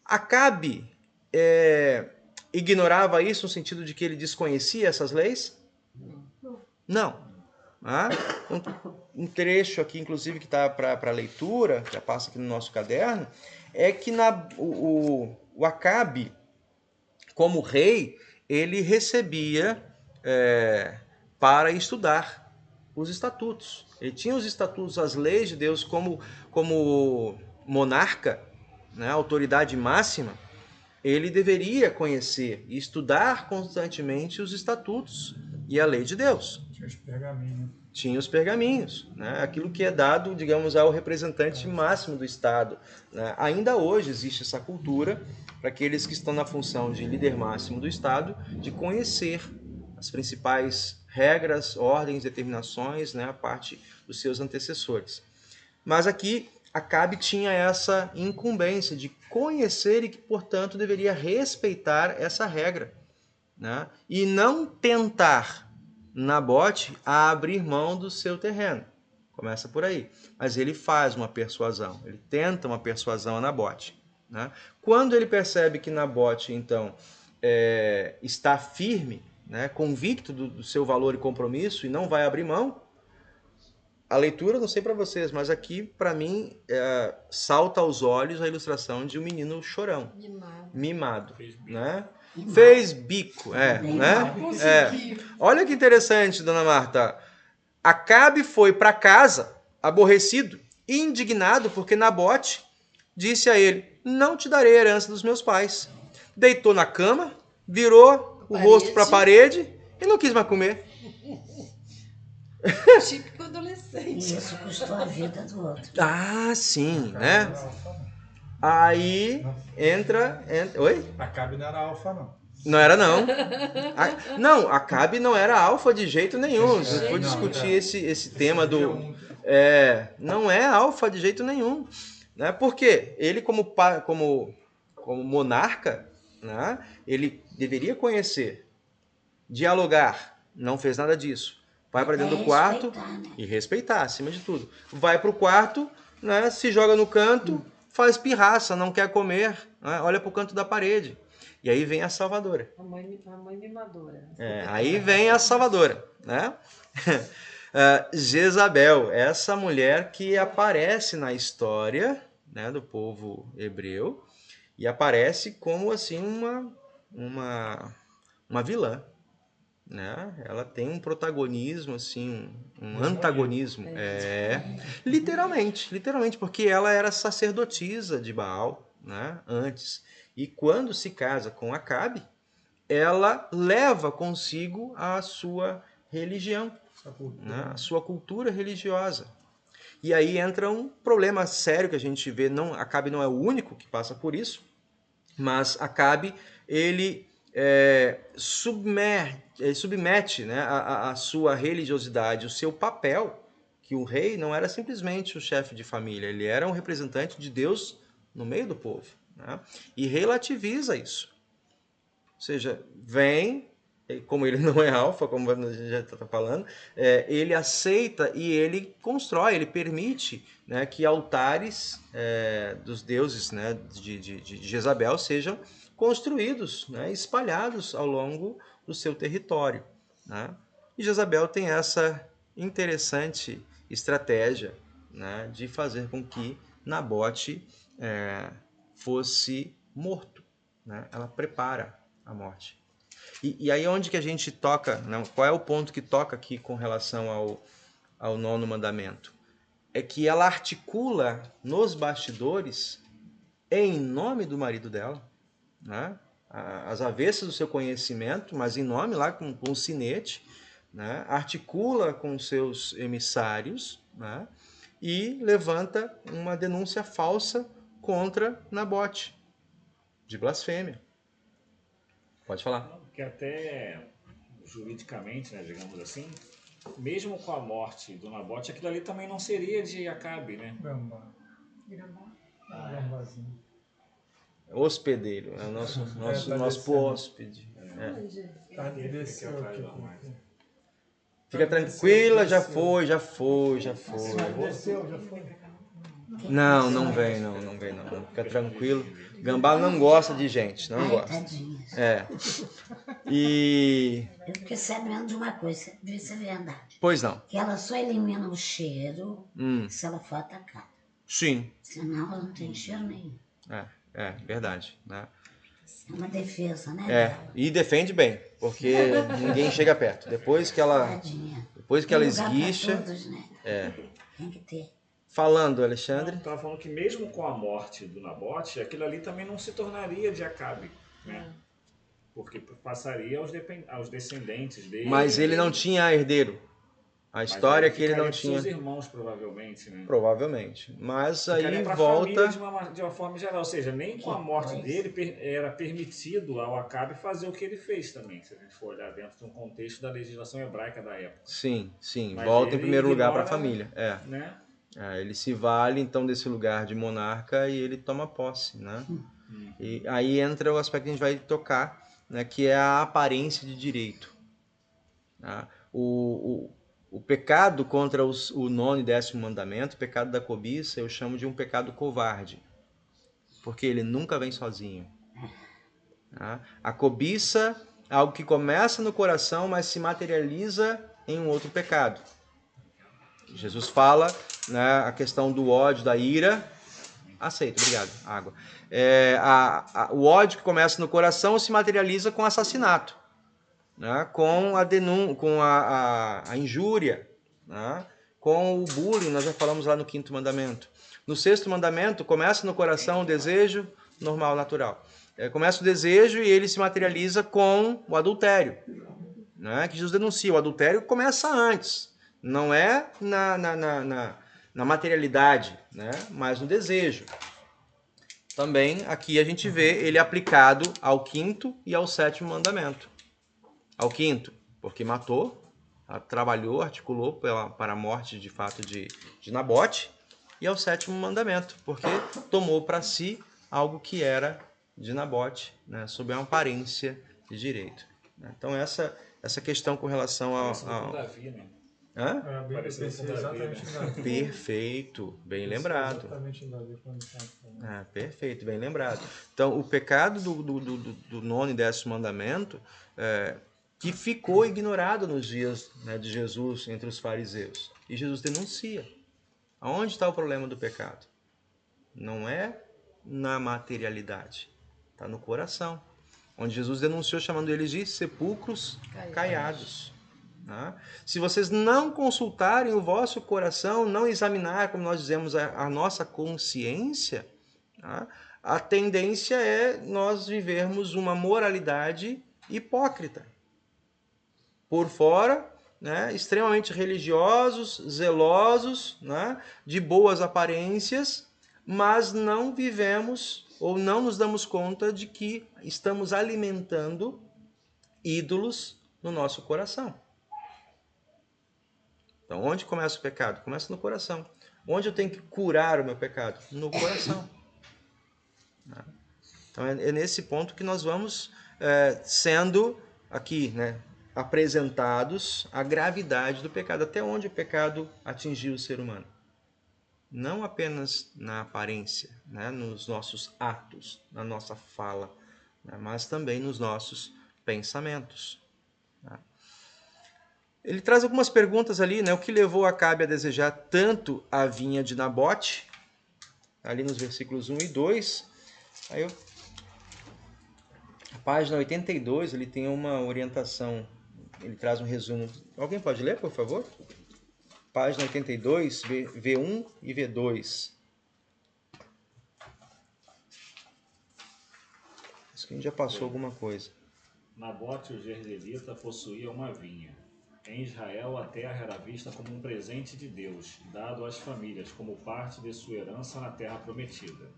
Acabe ignorava isso no sentido de que ele desconhecia essas leis? Não. Um trecho aqui, inclusive, que está para leitura, já passa aqui no nosso caderno, é que o Acabe, como rei, ele recebia para estudar os estatutos. Ele tinha os estatutos, as leis de Deus como monarca, né, autoridade máxima. Ele deveria conhecer e estudar constantemente os estatutos e a lei de Deus. Tinha Os pergaminhos. Tinha os pergaminhos, né? Aquilo que é dado, digamos, ao representante máximo do Estado, né? Ainda hoje existe essa cultura para aqueles que estão na função de líder máximo do Estado, de conhecer as principais regras, ordens, determinações, né? A parte dos seus antecessores. Mas aqui Acabe tinha essa incumbência de conhecer e que, portanto, deveria respeitar essa regra, né? E não tentar Nabote a abrir mão do seu terreno. Começa por aí. Mas ele faz uma persuasão, ele tenta uma persuasão a Nabote, né? Quando ele percebe que Nabote, então, está firme, né, convicto do seu valor e compromisso e não vai abrir mão, a leitura, não sei para vocês, mas aqui, para mim, salta aos olhos a ilustração de um menino chorão, mimado, né? Fez bico, né? Olha que interessante, dona Marta. Acabe foi para casa, aborrecido, indignado, porque Nabote disse a ele: não te darei a herança dos meus pais. Deitou na cama, virou o rosto para a parede e não quis mais comer. Típico adolescente. E isso custou a vida do outro. Ah, sim, né? Aí entra... Oi? Acabe não era alfa, não. Não era, não. Não, Acabe não era alfa de jeito nenhum. Se for discutir esse tema do... não é alfa de jeito nenhum. Né? Por quê? Ele, como monarca, né? Ele deveria conhecer, dialogar. Não fez nada disso. Vai para dentro do quarto e respeitar, acima de tudo. Vai para o quarto, né? Se joga no canto, faz pirraça, não quer comer, né? Olha para o canto da parede. E aí vem a salvadora. A mãe mimadora. Aí vem a salvadora, né? Jezabel, essa mulher que aparece na história, né, do povo hebreu e aparece como assim uma vilã. Né? Ela tem um protagonismo, assim, um antagonismo. Literalmente, porque ela era sacerdotisa de Baal, né? Antes. E quando se casa com Acabe, ela leva consigo a sua religião, né? A sua cultura religiosa. E aí entra um problema sério que a gente vê. Acabe não é o único que passa por isso, mas Acabe, ele submete, né, a sua religiosidade, o seu papel, que o rei não era simplesmente o chefe de família, ele era um representante de Deus no meio do povo, né? E relativiza isso. Ou seja, vem, como ele não é alfa, como a gente já está falando, ele aceita e ele constrói, ele permite, né, que altares dos deuses, né, de Jezabel sejam construídos, né, espalhados ao longo do seu território, né? E Jezabel tem essa interessante estratégia, né, de fazer com que Nabote fosse morto, né? Ela prepara a morte. E aí onde que a gente toca, né? Qual é o ponto que toca aqui com relação ao 9º mandamento? É que ela articula nos bastidores, em nome do marido dela, né? As avessas do seu conhecimento, mas em nome lá com um sinete, né? Articula com seus emissários, né? E levanta uma denúncia falsa contra Nabote, de blasfêmia. Pode falar. Porque até juridicamente, né, digamos assim, mesmo com a morte do Nabote, aquilo ali também não seria de Acabe, né? Gambá. Gambazinho. Hospedeiro, é o nosso hóspede. Desceu aqui. Fica tranquila, já foi. Desceu, já foi. Não vem não. Fica tranquilo. Gambá não gosta de gente, não gosta. E... Eu fiquei sabendo de uma coisa, deve ser verdade. Pois não. Que ela só elimina o cheiro se ela for atacada. Sim. Senão ela não tem cheiro nenhum. Verdade, né? É uma defesa, né? E defende bem, porque ninguém chega perto. Depois que ela esguicha... Todos, né? Tem que ter. Falando, Alexandre. Estava falando que mesmo com a morte do Nabote, aquilo ali também não se tornaria de Acabe, né? Porque passaria aos descendentes dele. Mas ele não tinha herdeiro. A história é que ele não Ficaria tinha... pros seus irmãos, provavelmente, né? Provavelmente. Mas Ficaria aí pra volta... família de uma forma geral. Ou seja, nem com a morte dele era permitido ao Acabe fazer o que ele fez também, se a gente for olhar dentro de um contexto da legislação hebraica da época. Sim, sim. Mas Volta em ele primeiro lugar para a ignora, família. né? Ele se vale então desse lugar de monarca e ele toma posse, né? E aí entra o aspecto que a gente vai tocar, né, que é a aparência de direito. Tá? O pecado contra o 9º e 10º mandamento, o pecado da cobiça, eu chamo de um pecado covarde, porque ele nunca vem sozinho. Tá? A cobiça é algo que começa no coração, mas se materializa em um outro pecado. Jesus fala, né, a questão do ódio, da ira. Aceito, obrigado. Água. O ódio que começa no coração se materializa com assassinato, né, com a injúria, né, com o bullying, nós já falamos lá no 5º mandamento. No 6º mandamento, começa no coração o desejo normal, natural. Começa o desejo e ele se materializa com o adultério, né, que Jesus denuncia. O adultério começa antes. Não é na materialidade, né? Mas no desejo. Também aqui a gente vê ele aplicado ao 5º e ao 7º mandamento. Ao 5º, porque matou, trabalhou, articulou para a morte de fato de Nabote. E ao 7º mandamento, porque tomou para si algo que era de Nabote, né? Sob uma aparência de direito. Então essa questão com relação ao... Davi, né? Hã? Exatamente em Davi. Perfeito, bem lembrado. Exatamente em Davi quando está falando. Perfeito, bem lembrado. Então, o pecado do 9º e 10º mandamento, que ficou ignorado nos dias, né, de Jesus entre os fariseus. E Jesus denuncia. Aonde está o problema do pecado? Não é na materialidade, está no coração. Onde Jesus denunciou chamando eles de sepulcros caiados. Se vocês não consultarem o vosso coração, não examinar, como nós dizemos, a nossa consciência, a tendência é nós vivermos uma moralidade hipócrita. Por fora, né, extremamente religiosos, zelosos, né, de boas aparências, mas não vivemos ou não nos damos conta de que estamos alimentando ídolos no nosso coração. Então, onde começa o pecado? Começa no coração. Onde eu tenho que curar o meu pecado? No coração. Então, é nesse ponto que nós vamos sendo aqui, né, apresentados a gravidade do pecado. Até onde o pecado atingiu o ser humano. Não apenas na aparência, né, nos nossos atos, na nossa fala, né, mas também nos nossos pensamentos. Ele traz algumas perguntas ali, né? O que levou Acabe a desejar tanto a vinha de Nabote? Ali nos versículos 1 e 2. Aí a página 82, ele tem uma orientação, ele traz um resumo. Alguém pode ler, por favor? Página 82, V1 e V2. Acho que a gente já passou alguma coisa. Nabote, o jezreelita, possuía uma vinha. Em Israel, a terra era vista como um presente de Deus, dado às famílias como parte de sua herança na terra prometida.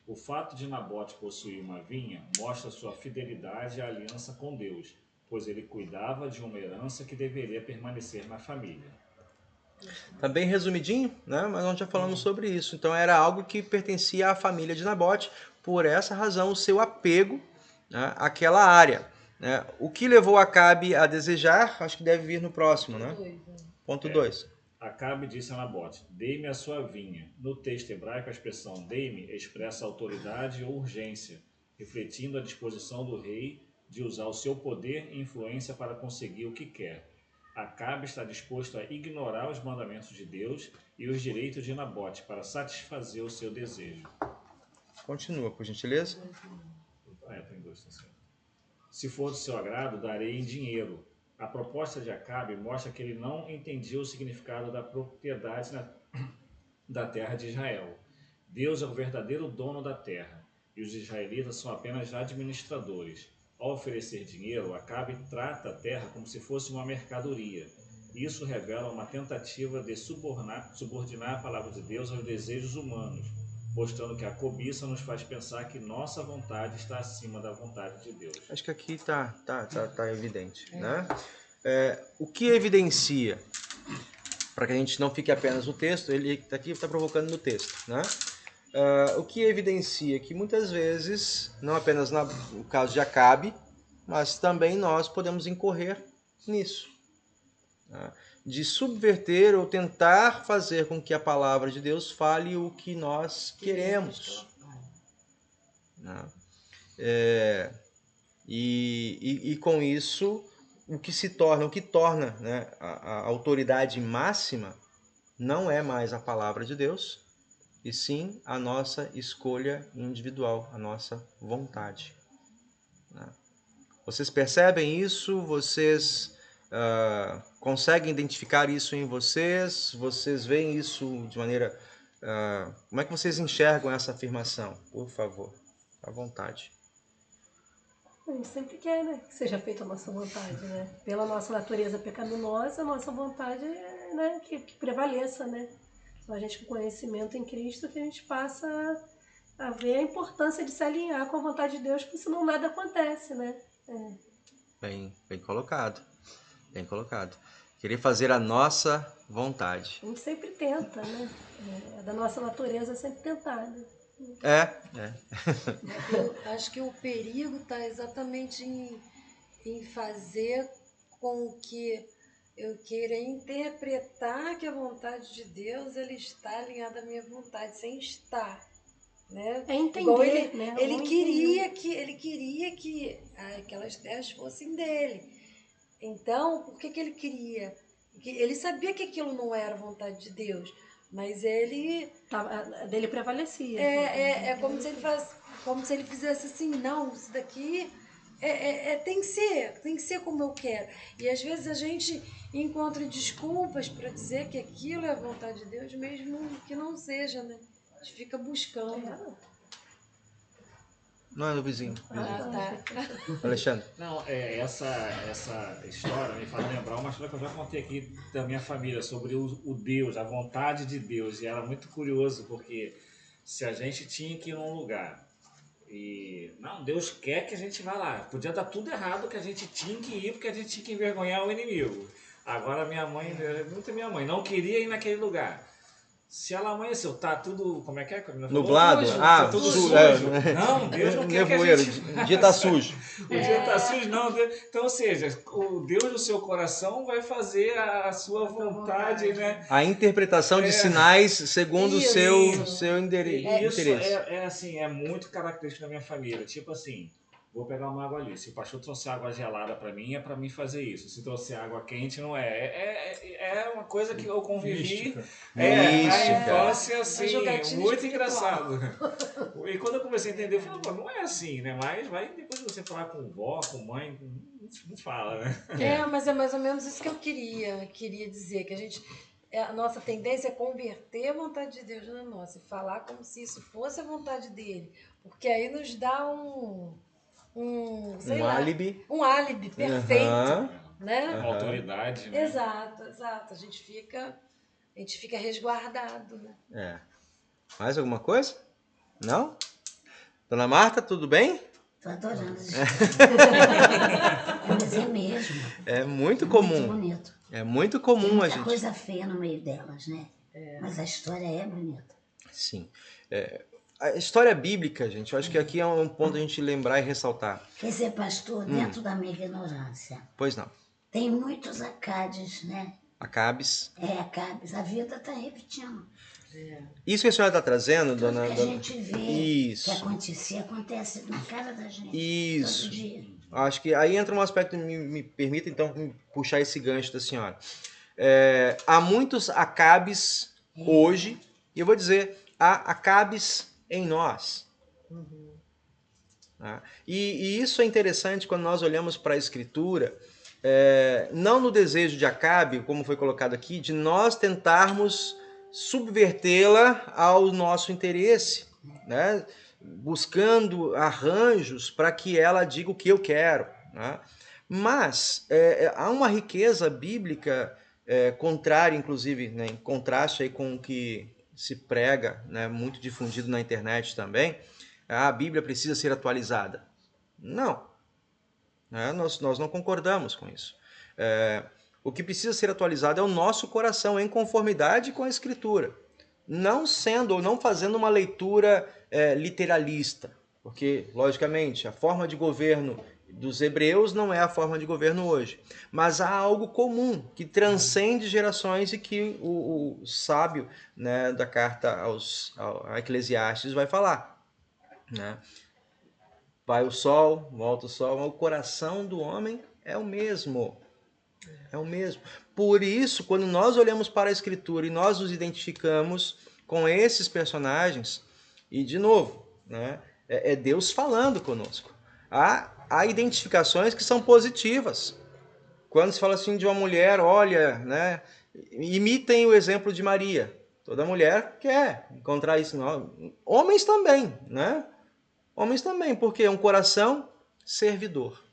O fato de Nabote possuir uma vinha mostra sua fidelidade à aliança com Deus, pois ele cuidava de uma herança que deveria permanecer na família. Tá bem resumidinho, né? Mas nós já falamos sobre isso. Então era algo que pertencia à família de Nabote, por essa razão o seu apego, né, àquela área. Né? O que levou Acabe a desejar, acho que deve vir no próximo, né? Ponto 2. Acabe disse a Nabote, dê-me a sua vinha. No texto hebraico, a expressão dê-me expressa autoridade ou urgência, refletindo a disposição do rei de usar o seu poder e influência para conseguir o que quer. Acabe está disposto a ignorar os mandamentos de Deus e os direitos de Nabote para satisfazer o seu desejo. Continua, por gentileza. Tem dois, tá certo. Se for do seu agrado, darei em dinheiro. A proposta de Acabe mostra que ele não entendia o significado da propriedade da terra de Israel. Deus é o verdadeiro dono da terra, e os israelitas são apenas administradores. Ao oferecer dinheiro, Acabe trata a terra como se fosse uma mercadoria. Isso revela uma tentativa de subordinar a palavra de Deus aos desejos humanos, mostrando que a cobiça nos faz pensar que nossa vontade está acima da vontade de Deus. Acho que aqui tá evidente, né? O que evidencia, para que a gente não fique apenas no texto, ele aqui está provocando no texto, né? O que evidencia que muitas vezes, não apenas no caso de Acabe, mas também nós podemos incorrer nisso, né? De subverter ou tentar fazer com que a palavra de Deus fale o que nós queremos, né? E com isso, o que torna, né, a autoridade máxima não é mais a palavra de Deus, e sim a nossa escolha individual, a nossa vontade, né? Vocês percebem isso? Vocês conseguem identificar isso em vocês? Vocês veem isso de maneira... como é que vocês enxergam essa afirmação? Por favor, à vontade. A gente sempre quer, né, que seja feita a nossa vontade, né? Pela nossa natureza pecaminosa, a nossa vontade é, né, que prevaleça, né? Só a gente com conhecimento em Cristo que a gente passa a ver a importância de se alinhar com a vontade de Deus, porque senão nada acontece, né? Bem colocado, bem colocado. Querer fazer a nossa vontade. A gente sempre tenta, né? Da nossa natureza sempre tentar, né? Eu acho que o perigo está exatamente em fazer com que eu queira interpretar que a vontade de Deus ele está alinhada à minha vontade, sem estar, né? É entender, Igual ele, né? ele queria que aquelas terras fossem dele. Então, por que ele queria? Ele sabia que aquilo não era vontade de Deus, mas ele... dele prevalecia. É como se ele fizesse assim, não, isso daqui tem que ser como eu quero. E às vezes a gente encontra desculpas para dizer que aquilo é a vontade de Deus, mesmo que não seja, né? A gente fica buscando. Não é do vizinho. Tá. Alexandre. Não, essa história me faz lembrar uma história que eu já contei aqui da minha família, sobre o Deus, a vontade de Deus. E era muito curioso, porque se a gente tinha que ir num lugar e... Não, Deus quer que a gente vá lá. Podia dar tudo errado, que a gente tinha que ir, porque a gente tinha que envergonhar o inimigo. Agora minha mãe não queria ir naquele lugar. Se ela amanheceu, tá tudo, como é que é? Nublado? Sujo, tá tudo sujo. Não, Deus não quer que a gente... O dia tá sujo. O dia tá sujo, não. Então, ou seja, o Deus do seu coração vai fazer a sua vontade, né? A interpretação de sinais segundo o seu interesse. Isso assim, é muito característico da minha família. Tipo assim, vou pegar uma água ali. Se o pastor trouxer água gelada para mim, é para mim fazer isso. Se trouxer água quente, não é. É uma coisa que eu convivi na infância, assim, muito engraçado. E quando eu comecei a entender, eu falei, não é assim, né? Mas vai depois de você falar com vó, com mãe, não fala, né? Mas é mais ou menos isso que eu queria dizer, que a nossa tendência é converter a vontade de Deus na nossa, e falar como se isso fosse a vontade dele, porque aí nos dá um álibi. Um álibi perfeito, né? Uma autoridade, né? Exato. A gente fica resguardado, né? Mais alguma coisa? Não? Dona Marta, tudo bem? Tô adorando. Mas é mesmo. É muito comum. Muito bonito. É muito comum. Tem muita a gente... coisa feia no meio delas, né? Mas a história é bonita. Sim. A história bíblica, gente, eu acho que aqui é um ponto a gente lembrar e ressaltar. Quer dizer, pastor, dentro da minha ignorância, Pois não. tem muitos Acades, né? Acabes. Acabes. A vida está repetindo. Isso que a senhora está trazendo, Tudo dona... que a gente vê Isso. que acontecia, acontece na cara da gente. Isso. Todo dia. Acho que aí entra um aspecto, me permita então puxar esse gancho da senhora. Há muitos Acabes hoje, e eu vou dizer, há Acabes em nós. Tá? E isso é interessante quando nós olhamos para a Escritura, não no desejo de Acabe, como foi colocado aqui, de nós tentarmos subvertê-la ao nosso interesse, né? Buscando arranjos para que ela diga o que eu quero, né? Mas há uma riqueza bíblica contrário, inclusive, né, em contraste aí com o que se prega, né, muito difundido na internet também, a Bíblia precisa ser atualizada. Não. Né, nós não concordamos com isso. O que precisa ser atualizado é o nosso coração, em conformidade com a Escritura. Não sendo ou não fazendo uma leitura literalista. Porque, logicamente, a forma de governo dos hebreus não é a forma de governo hoje. Mas há algo comum que transcende gerações e que o sábio, né, da carta a Eclesiastes vai falar. Né? Vai o sol, volta o sol, mas o coração do homem é o mesmo. É o mesmo. Por isso, quando nós olhamos para a Escritura e nós nos identificamos com esses personagens, e de novo, né, é Deus falando conosco. Há identificações que são positivas. Quando se fala assim de uma mulher, olha, né, imitem o exemplo de Maria. Toda mulher quer encontrar isso. Não. Homens também, né? Homens também, porque é um coração servidor.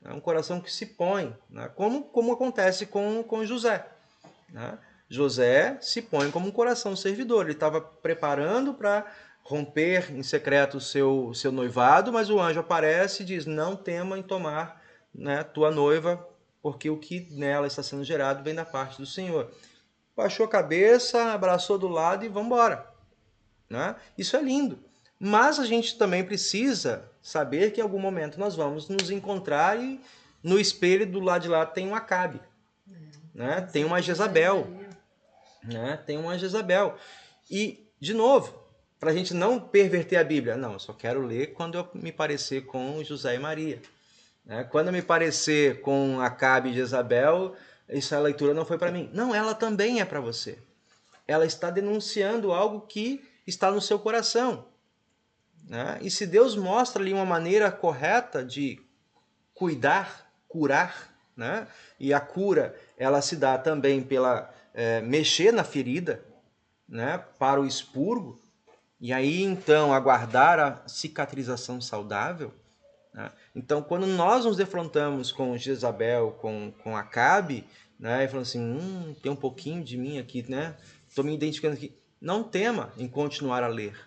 É um coração que se põe, né? Como acontece com José. Né? José se põe como um coração servidor. Ele estava preparando para romper em secreto o seu noivado, mas o anjo aparece e diz, não tema em tomar, né, tua noiva, porque o que nela está sendo gerado vem da parte do Senhor. Baixou a cabeça, abraçou do lado e vamos embora. Né? Isso é lindo. Mas a gente também precisa saber que em algum momento nós vamos nos encontrar e no espelho do lado de lá tem um Acabe. Né? Tem uma Jezabel. Né? Tem uma Jezabel. E, de novo, para a gente não perverter a Bíblia, não, eu só quero ler quando eu me parecer com José e Maria. Né? Quando eu me parecer com Acabe e Jezabel, essa leitura não foi para mim. Não, ela também é para você. Ela está denunciando algo que está no seu coração. Né? E se Deus mostra ali uma maneira correta de cuidar, curar, né? E a cura ela se dá também pela mexer na ferida, né? Para o expurgo, e aí então aguardar a cicatrização saudável. Né? Então quando nós nos defrontamos com Jezabel, com Acabe, né? E falando assim, tem um pouquinho de mim aqui, né? Estou me identificando aqui. Não tema em continuar a ler.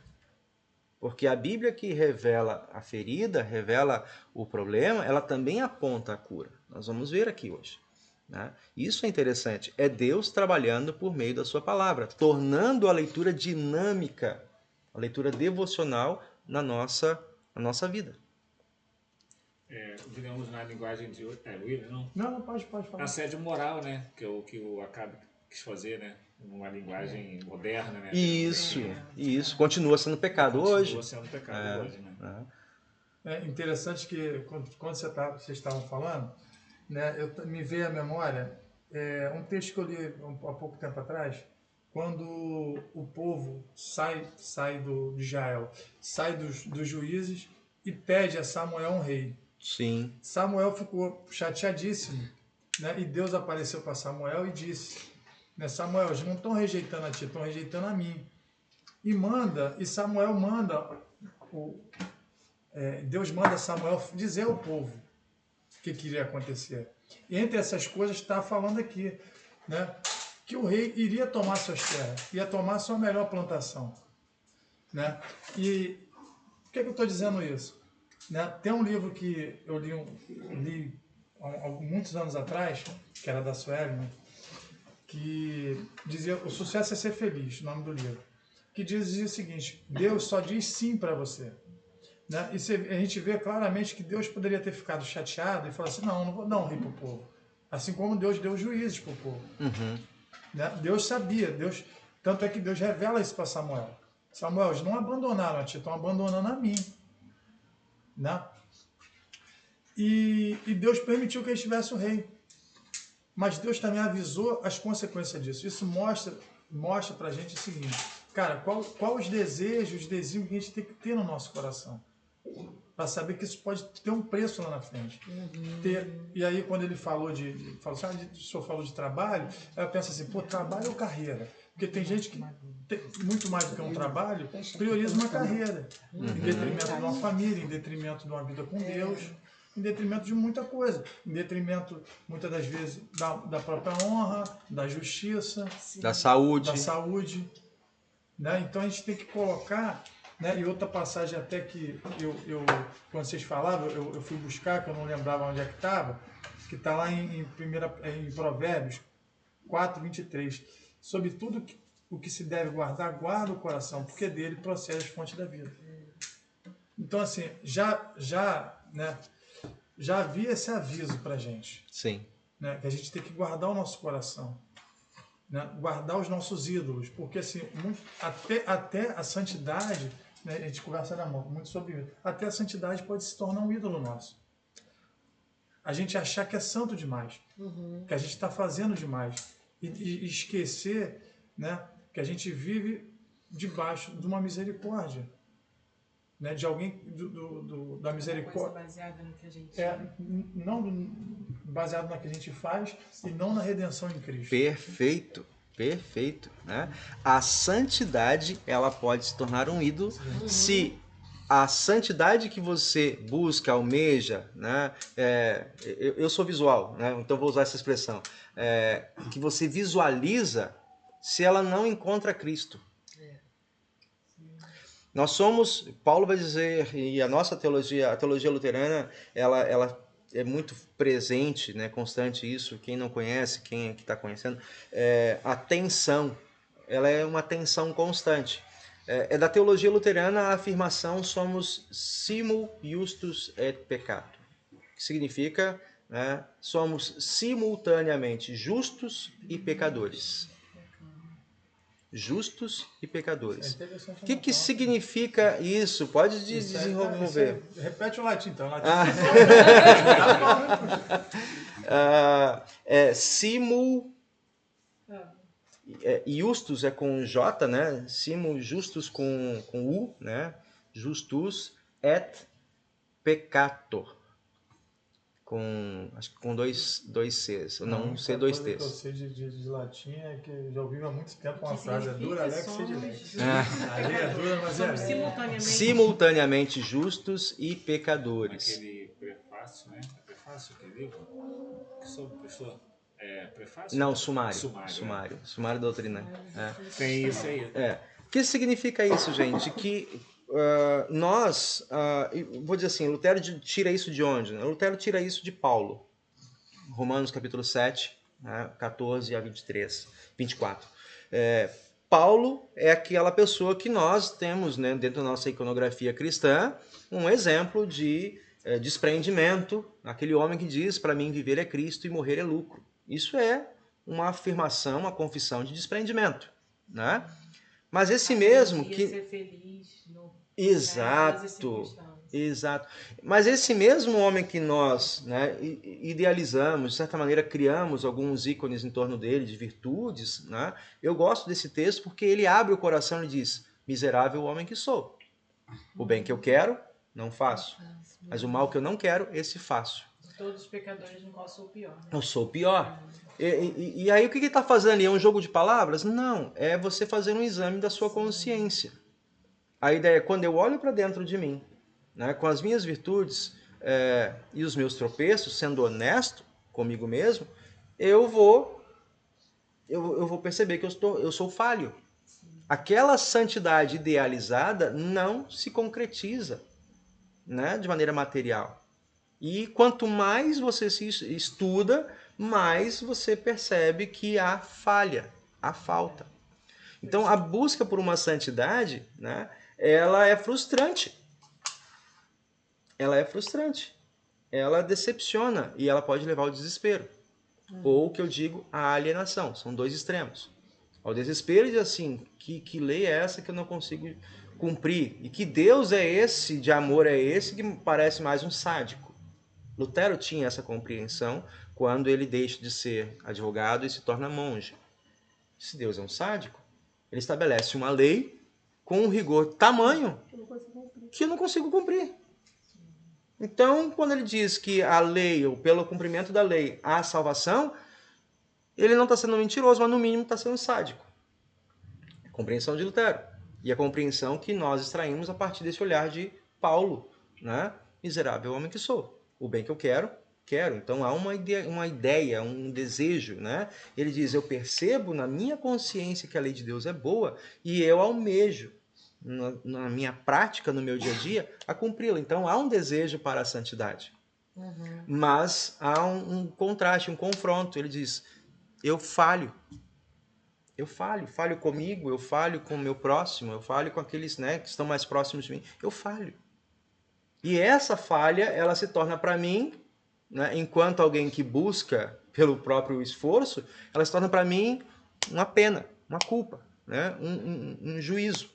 Porque a Bíblia que revela a ferida, revela o problema, ela também aponta a cura. Nós vamos ver aqui hoje. Né? Isso é interessante. É Deus trabalhando por meio da sua palavra, tornando a leitura dinâmica, a leitura devocional na nossa vida. Digamos na linguagem de William, não? Não, pode falar. Assédio moral, né? Que o Acabe quis fazer, né? Numa linguagem moderna, né? Isso. Continua sendo pecado hoje. Continua sendo pecado hoje, né? É interessante que quando vocês estavam falando, né, me veio à memória um texto que eu li há pouco tempo atrás, quando o povo sai de Israel, sai dos juízes e pede a Samuel um rei. Sim. Samuel ficou chateadíssimo, né, e Deus apareceu para Samuel e disse, né, Samuel, eles não estão rejeitando a ti, estão rejeitando a mim. E Samuel manda, Deus manda Samuel dizer ao povo o que iria acontecer. E entre essas coisas está falando aqui, né, que o rei iria tomar suas terras, ia tomar sua melhor plantação. Né? E por que eu estou dizendo isso? Né? Tem um livro que eu li há muitos anos atrás, que era da Sueli, né? Que dizia, o sucesso é ser feliz, o nome do livro, que dizia o seguinte, Deus só diz sim para você. Né? E a gente vê claramente que Deus poderia ter ficado chateado e falar assim, não vou dar um rei para o povo. Assim como Deus deu juízes para o povo. Uhum. Né? Deus sabia, tanto é que Deus revela isso para Samuel. Samuel, eles não abandonaram a ti, estão abandonando a mim. Né? E Deus permitiu que eles tivessem o rei. Mas Deus também avisou as consequências disso. Isso mostra pra gente o seguinte, cara, qual os desejos que a gente tem que ter no nosso coração? Para saber que isso pode ter um preço lá na frente. E aí, quando ele falou o senhor falou de trabalho, eu penso assim, trabalho ou carreira? Porque tem gente que, muito mais do que um trabalho, prioriza uma carreira, em detrimento de uma família, em detrimento de uma vida com Deus. em detrimento de muita coisa, em detrimento, muitas das vezes, da própria honra, da justiça, Da saúde. da saúde. Né? Então a gente tem que colocar, né? E outra passagem até que quando vocês falavam, eu fui buscar, que eu não lembrava onde é que estava, que está lá em Provérbios 4:23. Sobre tudo o que se deve guardar, guarda o coração, porque dele procede as fontes da vida. Então, assim, né, já havia esse aviso para a gente. Sim. Né, que a gente tem que guardar o nosso coração. Né, guardar os nossos ídolos. Porque, assim, até a santidade, né, a gente conversa muito sobre isso, até a santidade pode se tornar um ídolo nosso. A gente achar que é santo demais, que a gente está fazendo demais. E esquecer, né, que a gente vive debaixo de uma misericórdia. Né, de alguém da misericórdia. Baseada no que a gente não baseado no que a gente faz e não na redenção em Cristo. Perfeito, perfeito. Né? A santidade, ela pode se tornar um ídolo se a santidade que você busca, almeja, né? Eu sou visual, né? Então vou usar essa expressão, que você visualiza, se ela não encontra Cristo. Nós somos, Paulo vai dizer, e a nossa teologia, a teologia luterana, ela é muito presente, né, constante isso. Quem não conhece, quem é que está conhecendo, a tensão, ela é uma tensão constante. É da teologia luterana a afirmação somos simul justus et peccator, que significa, né, somos simultaneamente justos e pecadores. Justos e pecadores. O que significa isso? Pode desenvolver. Repete o latim, então. Simul. Justus é com J, né? Simul justus com U, né? Justus et peccator. Acho que com dois Cs, não C, dois Ts. O que eu sei de latim é que eu já ouvi há muito tempo uma frase, dura lex sed lex. Ali é dura, mas simultaneamente justos e pecadores. Aquele prefácio, né? É prefácio aquele livro? Que sobre professor? Prefácio? Não, sumário doutrina. Tem isso aí. O que significa isso, gente? Que nós, vou dizer assim, Lutero tira isso de onde? Lutero tira isso de Paulo. Romanos capítulo 7, 14 a 24. Paulo é aquela pessoa que nós temos, né, dentro da nossa iconografia cristã, um exemplo de desprendimento, aquele homem que diz, para mim viver é Cristo e morrer é lucro. Isso é uma afirmação, uma confissão de desprendimento, né? Mas esse mesmo que ser feliz no... Exato. Mas esse mesmo homem que nós, né, idealizamos, de certa maneira criamos alguns ícones em torno dele, de virtudes, né? Eu gosto desse texto porque ele abre o coração e diz: miserável homem que sou. O bem que eu quero, não faço. Mas o mal que eu não quero, esse faço. Todos os pecadores no qual eu sou o pior. Né? Eu sou o pior. E aí o que ele está fazendo ali? É um jogo de palavras? Não, é você fazer um exame da sua consciência. A ideia é, quando eu olho para dentro de mim, né, com as minhas virtudes e os meus tropeços, sendo honesto comigo mesmo, eu vou perceber que eu sou falho. Aquela santidade idealizada não se concretiza, né, de maneira material. E quanto mais você se estuda, mais você percebe que há falha, há falta. Então, a busca por uma santidade, né, ela é frustrante. Ela é frustrante. Ela decepciona e ela pode levar ao desespero. Ou, o que eu digo, a alienação. São dois extremos. Ao desespero diz assim, que lei é essa que eu não consigo cumprir? E que Deus é esse, de amor é esse, que parece mais um sádico. Lutero tinha essa compreensão quando ele deixa de ser advogado e se torna monge. Se Deus é um sádico, ele estabelece uma lei com um rigor tamanho que eu não consigo cumprir. Então, quando ele diz que a lei, ou pelo cumprimento da lei, há salvação, ele não está sendo mentiroso, mas no mínimo está sendo sádico. É a compreensão de Lutero. E a compreensão que nós extraímos a partir desse olhar de Paulo, né? Miserável homem que sou. o bem que eu quero. Então há uma ideia, um desejo, né? Ele diz, eu percebo na minha consciência que a lei de Deus é boa e eu almejo, na minha prática, no meu dia a dia, a cumpri-la. Então há um desejo para a santidade. Mas há um contraste, um confronto. Ele diz, eu falho comigo, eu falho com o meu próximo, eu falho com aqueles, né, que estão mais próximos de mim, eu falho. E essa falha, ela se torna para mim, né, enquanto alguém que busca pelo próprio esforço, ela se torna para mim uma pena, uma culpa, né, um juízo.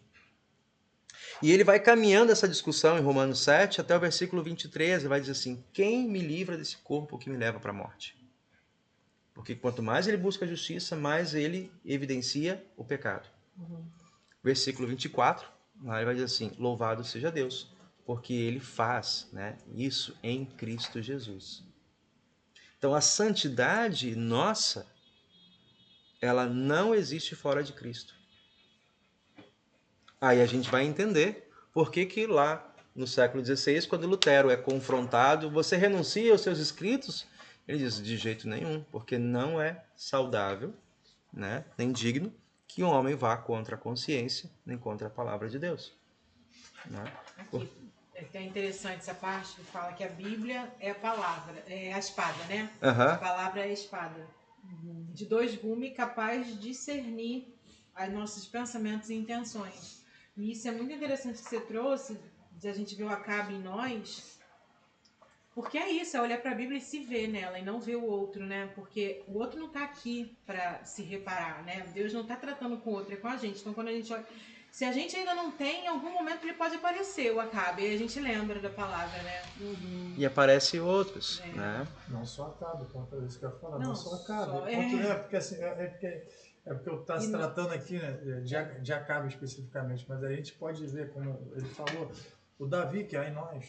E ele vai caminhando essa discussão em Romanos 7 até o versículo 23, ele vai dizer assim, quem me livra desse corpo que me leva para a morte? Porque quanto mais ele busca a justiça, mais ele evidencia o pecado. Versículo 24, lá ele vai dizer assim, louvado seja Deus, porque ele faz, né, isso em Cristo Jesus. Então a santidade nossa, ela não existe fora de Cristo. Aí a gente vai entender por que lá no século XVI, quando Lutero é confrontado, você renuncia aos seus escritos? Ele diz, de jeito nenhum, porque não é saudável, né, nem digno que um homem vá contra a consciência, nem contra a palavra de Deus. Né? Aqui, é interessante essa parte que fala que a Bíblia é a palavra, é a espada, né? A palavra é a espada. De dois gumes, capaz de discernir os nossos pensamentos e intenções. E isso é muito interessante que você trouxe, de a gente ver o Acabe em nós, porque é isso, é olhar para a Bíblia e se ver nela, e não ver o outro, né? Porque o outro não está aqui para se reparar, né? Deus não está tratando com o outro, é com a gente. Então, quando a gente olha... Se a gente ainda não tem, em algum momento ele pode aparecer, o Acabe, e a gente lembra da palavra, né? E aparecem outros, né? Não só Acabe, quanto isso que eu ia falar, Não, não só Acabe. só- Porque assim, porque eu estou se tratando aqui, né, de Acabe especificamente, mas a gente pode ver, como ele falou, o Davi, que há em nós,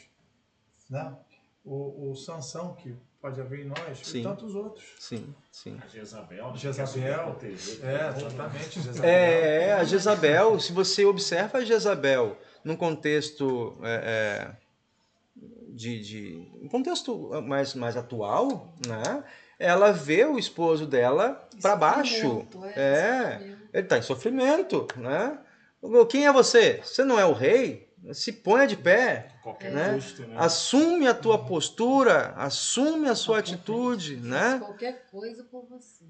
né? O Sansão, que pode haver em nós, Sim. e tantos outros. Sim, sim. A Jezabel. né? Jezabel, Quer se proteger, exatamente, Jezabel. A Jezabel, se você observa a Jezabel num contexto um contexto mais atual, né? Ela vê o esposo dela para baixo. Ele está em sofrimento, né? Quem é você? Você não é o rei? Se ponha de pé, Qualquer né? custo, né? Assume a tua postura, assume a sua atitude, né? Qualquer coisa por você.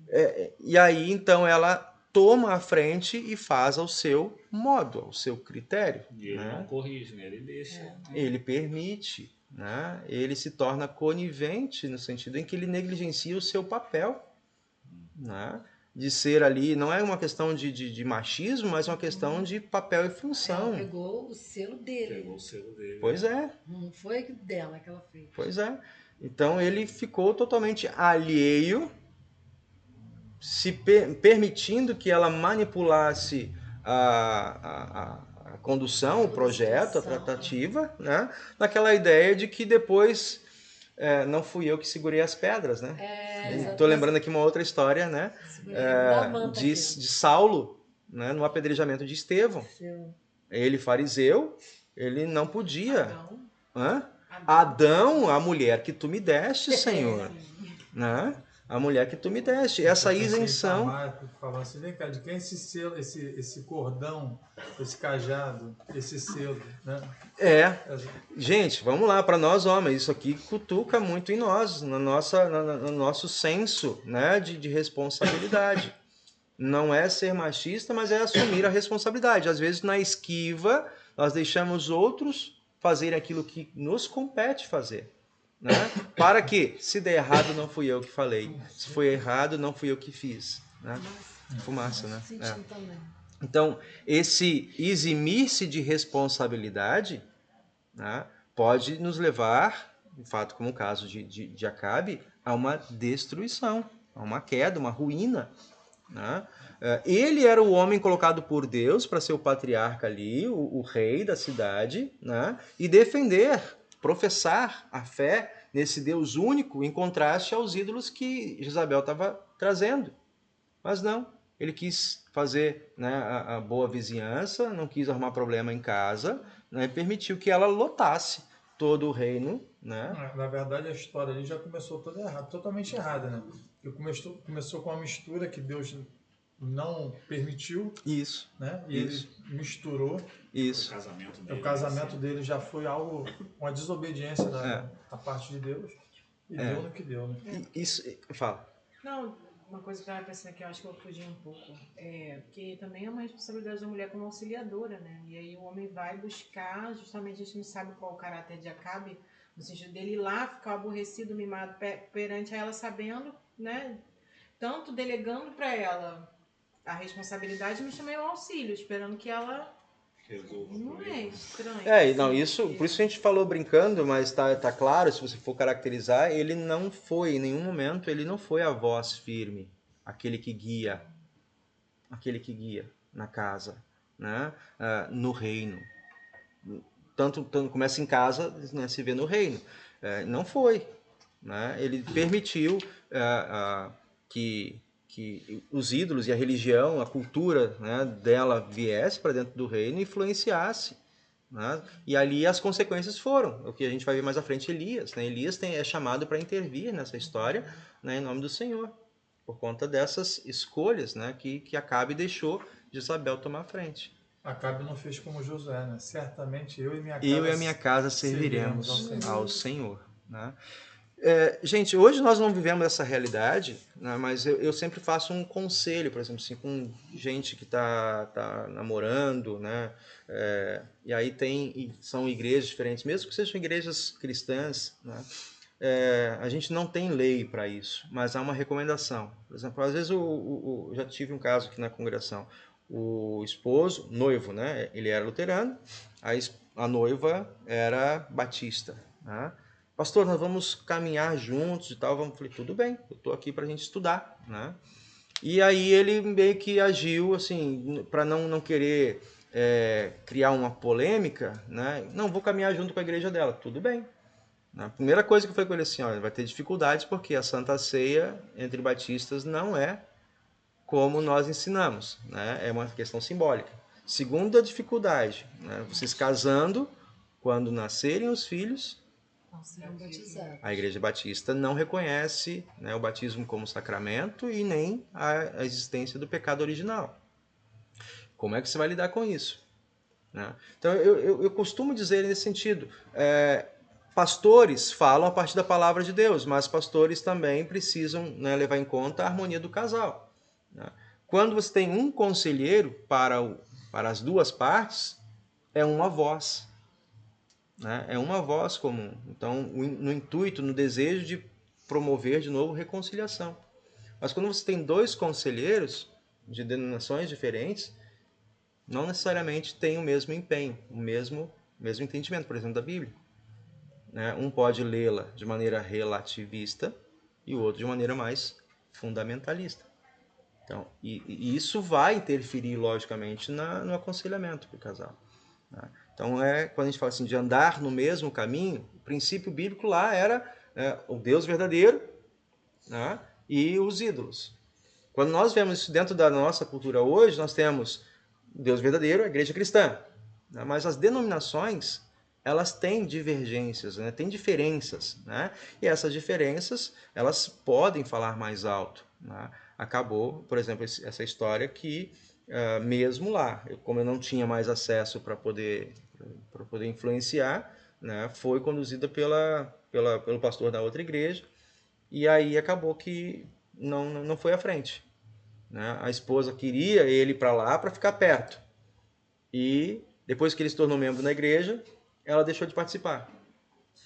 E aí, então, ela toma a frente e faz ao seu modo, ao seu critério. E ele né? não corrige, né? Ele deixa. Ele permite, né? Ele se torna conivente no sentido em que ele negligencia o seu papel, né? De ser ali, não é uma questão de machismo, mas uma questão de papel e função. Ela pegou o selo dele. Pegou o selo dele. Pois é. Não foi dela que ela fez. Pois é. Então ele ficou totalmente alheio, se permitindo que ela manipulasse a condução, o projeto, a tratativa, né? Naquela ideia de que depois não fui eu que segurei as pedras, né? Estou lembrando aqui uma outra história, né? De Saulo, né? No apedrejamento de Estevão. Ele, fariseu, ele não podia. Adão, a mulher que tu me deste, Senhor. Né? A mulher que tu me deste. Essa isenção. Falando assim, vem cá, de quem é esse selo, esse cordão, esse cajado, esse selo, né? Gente, vamos lá, para nós homens, isso aqui cutuca muito em nós, no nosso senso, né, de responsabilidade. Não é ser machista, mas é assumir a responsabilidade. Às vezes, na esquiva, nós deixamos outros fazerem aquilo que nos compete fazer. Né? Para que, se der errado, não fui eu que falei. Se foi errado, não fui eu que fiz. Né? Fumaça, né? Então, esse eximir-se de responsabilidade, né, pode nos levar, de fato, como o caso de Acabe, a uma destruição, a uma queda, uma ruína. Né? Ele era o homem colocado por Deus para ser o patriarca ali, o rei da cidade, né? E defender, professar a fé nesse Deus único, em contraste aos ídolos que Jezabel estava trazendo. Mas não, ele quis fazer, né, a boa vizinhança, não quis arrumar problema em casa, né, e permitiu que ela lotasse todo o reino, né? Na verdade, a história ali já começou toda errada, totalmente errada, né? Porque começou com uma mistura que Deus não permitiu. Isso. Né? E isso. ele misturou. Isso. O casamento dele já foi algo, uma desobediência da parte de Deus. E deu no que deu, né? Isso, fala. Não, uma coisa que eu estava pensando aqui, eu acho que eu fugi um pouco, porque também é uma responsabilidade da mulher como auxiliadora, né? E aí o homem vai buscar, justamente a gente não sabe qual o caráter de Acabe, no sentido dele ir lá, ficar aborrecido, mimado perante a ela, sabendo, né? Tanto delegando para ela a responsabilidade, mas também o auxílio, esperando que ela... Não é estranho. Não, isso, por isso a gente falou brincando, mas tá claro, se você for caracterizar, ele não foi, em nenhum momento, ele não foi a voz firme, aquele que guia na casa, né? No reino. Tanto começa em casa, né, se vê no reino. Não foi. Né? Ele permitiu que os ídolos e a religião, a cultura, né, dela viesse para dentro do reino e influenciasse. Né? E ali as consequências foram, o que a gente vai ver mais à frente, Elias. Né? Elias é chamado para intervir nessa história, né, em nome do Senhor, por conta dessas escolhas, né, que Acabe deixou de Jezabel tomar a frente. Acabe não fez como Josué, né? Certamente eu e a minha casa serviremos ao Senhor. Né? Gente, hoje nós não vivemos essa realidade, né, mas eu sempre faço um conselho, por exemplo, assim, com gente que está namorando, né, e aí são igrejas diferentes, mesmo que sejam igrejas cristãs, né, a gente não tem lei para isso, mas há uma recomendação. Por exemplo, às vezes eu já tive um caso aqui na congregação, o esposo, noivo, né, ele era luterano, a noiva era batista, né? Pastor, nós vamos caminhar juntos e tal. Falei, tudo bem, eu estou aqui para a gente estudar. Né? E aí ele meio que agiu assim, para não querer criar uma polêmica, né? Não, vou caminhar junto com a igreja dela. Tudo bem. A primeira coisa que eu falei com ele assim, olha, vai ter dificuldades porque a Santa Ceia entre batistas não é como nós ensinamos. Né? É uma questão simbólica. Segunda dificuldade, né? Vocês casando, quando nascerem os filhos... A Igreja Batista não reconhece, né, o batismo como sacramento e nem a existência do pecado original. Como é que você vai lidar com isso? Né? Então, eu costumo dizer nesse sentido, pastores falam a partir da palavra de Deus, mas pastores também precisam, né, levar em conta a harmonia do casal. Né? Quando você tem um conselheiro para as duas partes, é uma voz. Né? É uma voz comum. Então, no intuito, no desejo de promover de novo reconciliação. Mas quando você tem dois conselheiros de denominações diferentes, não necessariamente tem o mesmo empenho, o mesmo entendimento, por exemplo, da Bíblia. Né? Um pode lê-la de maneira relativista e o outro de maneira mais fundamentalista. Então, e isso vai interferir, logicamente, no aconselhamento do casal. Né? Então, quando a gente fala assim, de andar no mesmo caminho, o princípio bíblico lá era o Deus verdadeiro, né, e os ídolos. Quando nós vemos isso dentro da nossa cultura hoje, nós temos o Deus verdadeiro, a igreja cristã. Né, mas as denominações, elas têm divergências, né, têm diferenças. Né, e essas diferenças, elas podem falar mais alto. Né. Acabou, por exemplo, essa história que... mesmo lá, como eu não tinha mais acesso para poder influenciar, né, foi conduzida pelo pastor da outra igreja, e aí acabou que não foi à frente. Né? A esposa queria ele para lá para ficar perto, e depois que ele se tornou membro da igreja, ela deixou de participar.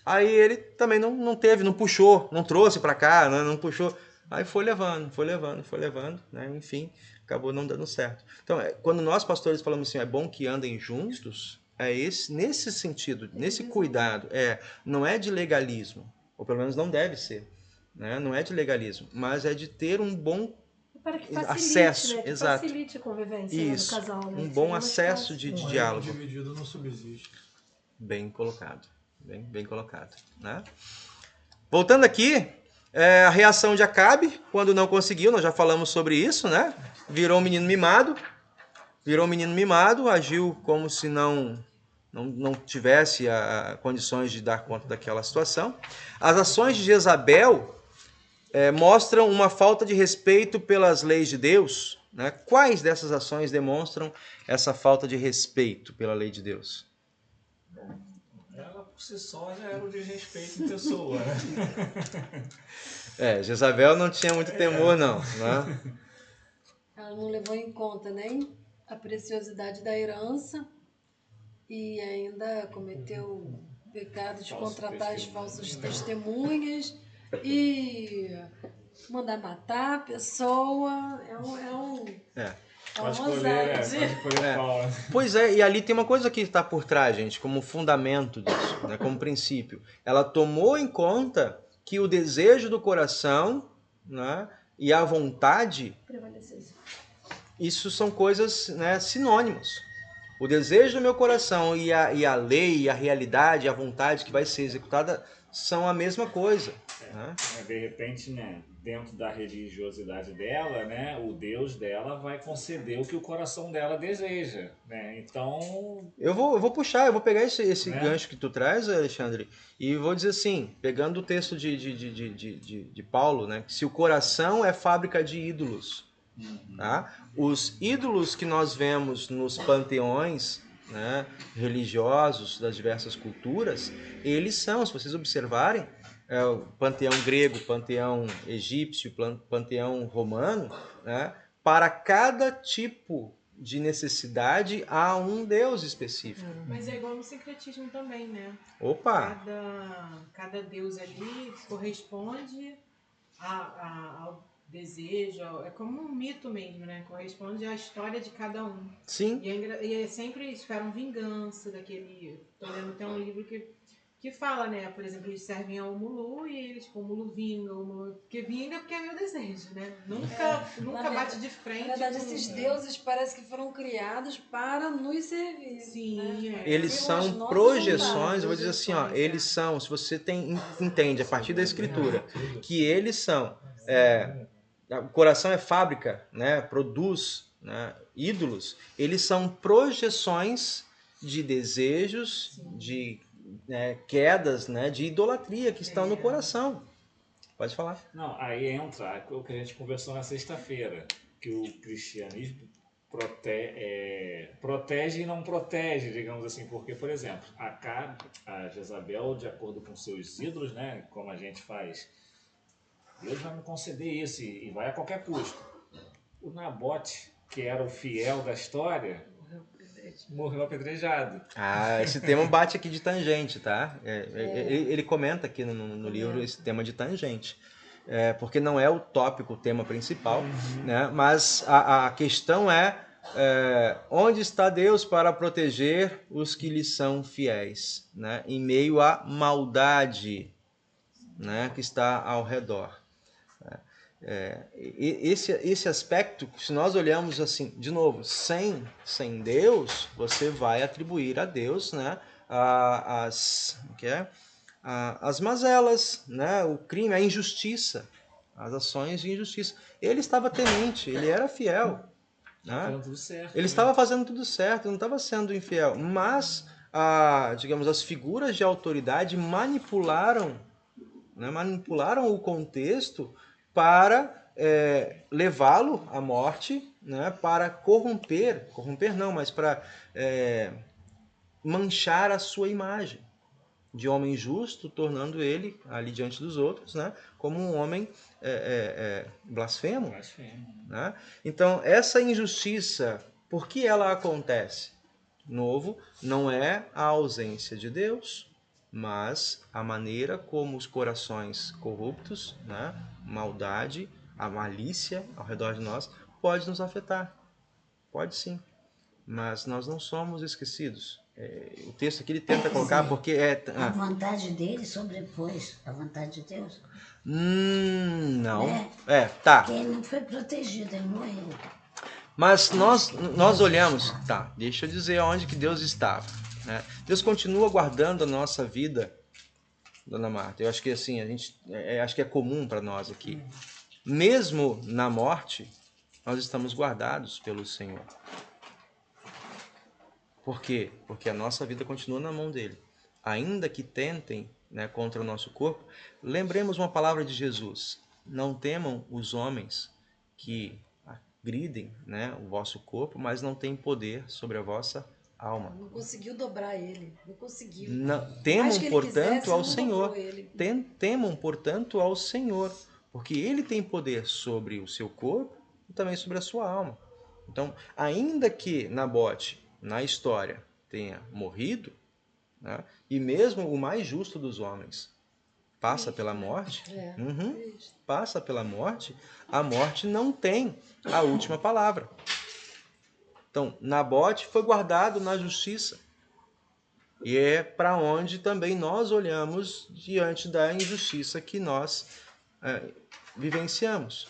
Aí ele também não puxou, não trouxe para cá, né, não puxou. Aí foi levando, né? Enfim, acabou não dando certo. Então, quando nós pastores falamos assim, é bom que andem juntos, nesse sentido, nesse cuidado, não é de legalismo, ou pelo menos não deve ser, né? Não é de legalismo, mas é de ter um bom para que facilite, acesso, né? Que exato. Facilite a convivência do casal, né? Um bom acesso de diálogo. Um dividido não subsiste. Bem colocado, bem colocado, né? Voltando aqui, a reação de Acabe, quando não conseguiu, nós já falamos sobre isso, né? Virou um menino mimado, agiu como se não não tivesse condições de dar conta daquela situação. As ações de Jezabel mostram uma falta de respeito pelas leis de Deus, né? Quais dessas ações demonstram essa falta de respeito pela lei de Deus? Ela por si só já era o desrespeito em pessoa, né? Jezabel não tinha muito temor, não, né? Ela não levou em conta nem a preciosidade da herança e ainda cometeu o pecado de contratar as falsas testemunhas e mandar matar a pessoa. É um mosaico. Pois é, e ali tem uma coisa que está por trás, gente, como fundamento disso, né, como princípio. Ela tomou em conta que o desejo do coração, né, e a vontade, isso são coisas, né, sinônimos. O desejo do meu coração e a lei, a realidade, a vontade que vai ser executada são a mesma coisa. Né? De repente, né, dentro da religiosidade dela, né, o Deus dela vai conceder o que o coração dela deseja. Né? Então... Eu vou pegar esse gancho que tu traz, Alexandre, e vou dizer assim, pegando o texto de Paulo, né, se o coração é fábrica de ídolos, tá? Os ídolos que nós vemos nos panteões, né, religiosos das diversas culturas, eles são, se vocês observarem, o panteão grego, panteão egípcio, panteão romano, né, para cada tipo de necessidade há um deus específico. Mas é igual no sincretismo também, né? Opa! Cada deus ali corresponde ao desejo, é como um mito mesmo, né? Corresponde à história de cada um. Sim. E sempre esperam vingança daquele... Tô lendo até um livro que fala, né? Por exemplo, eles servem ao Mulu e eles, tipo, o Mulu vinga, porque vinga porque é meu desejo, né? Nunca bate de frente. Na verdade, esses deuses parece que foram criados para nos servir. Sim, né? Eles são projeções, eu vou dizer assim, ó, eles são, se você entende a partir da escritura, que eles são, o coração é fábrica, né, produz, né, ídolos, eles são projeções de desejos, sim, de quedas, né, de idolatria que estão no coração. Pode falar. Não, aí entra o que a gente conversou na sexta-feira, que o cristianismo protege e não protege, digamos assim, porque, por exemplo, a Jezabel, de acordo com seus ídolos, né, como a gente faz, Deus vai me conceder isso e vai a qualquer custo. O Nabote, que era o fiel da história, morreu apedrejado. Esse tema bate aqui de tangente, tá? Ele comenta aqui no livro esse tema de tangente. Porque não é o tópico, o tema principal, né? Mas a questão é onde está Deus para proteger os que lhe são fiéis, né? Em meio à maldade, né, que está ao redor. Esse aspecto, se nós olhamos assim, de novo, sem Deus, você vai atribuir a Deus, né, as mazelas, né, o crime, a injustiça, as ações de injustiça. Ele estava temente, ele era fiel. Né? Ele estava fazendo tudo certo, não estava sendo infiel. Mas, digamos, as figuras de autoridade manipularam o contexto para levá-lo à morte, né, para corromper não, mas para manchar a sua imagem de homem justo, tornando ele, ali diante dos outros, né, como um homem blasfemo. Né? Então, essa injustiça, por que ela acontece? Novo, não é a ausência de Deus, mas a maneira como os corações corruptos, né, maldade, a malícia ao redor de nós, pode nos afetar. Pode sim, mas nós não somos esquecidos. O texto aqui ele tenta colocar porque a vontade dele sobrepôs a vontade de Deus. Não. Tá. Porque ele não foi protegido, ele morreu. Mas nós olhamos, tá, deixa eu dizer onde que Deus estava. Né? Deus continua guardando a nossa vida, Dona Marta. Eu acho que assim, acho que é comum para nós aqui. Mesmo na morte, nós estamos guardados pelo Senhor. Por quê? Porque a nossa vida continua na mão dele. Ainda que tentem, né, contra o nosso corpo, lembremos uma palavra de Jesus. Não temam os homens que agridem, né, o vosso corpo, mas não têm poder sobre a vossa alma. Não conseguiu dobrar ele. Não conseguiu. Temam, portanto, ao não Senhor. dobrou ele. Temam, portanto, ao Senhor. Porque ele tem poder sobre o seu corpo e também sobre a sua alma. Então, ainda que Nabote, na história, tenha morrido, né, e mesmo o mais justo dos homens passa pela morte, passa pela morte, a morte não tem a última palavra. Então, Nabote foi guardado na justiça. E é para onde também nós olhamos diante da injustiça que nós vivenciamos.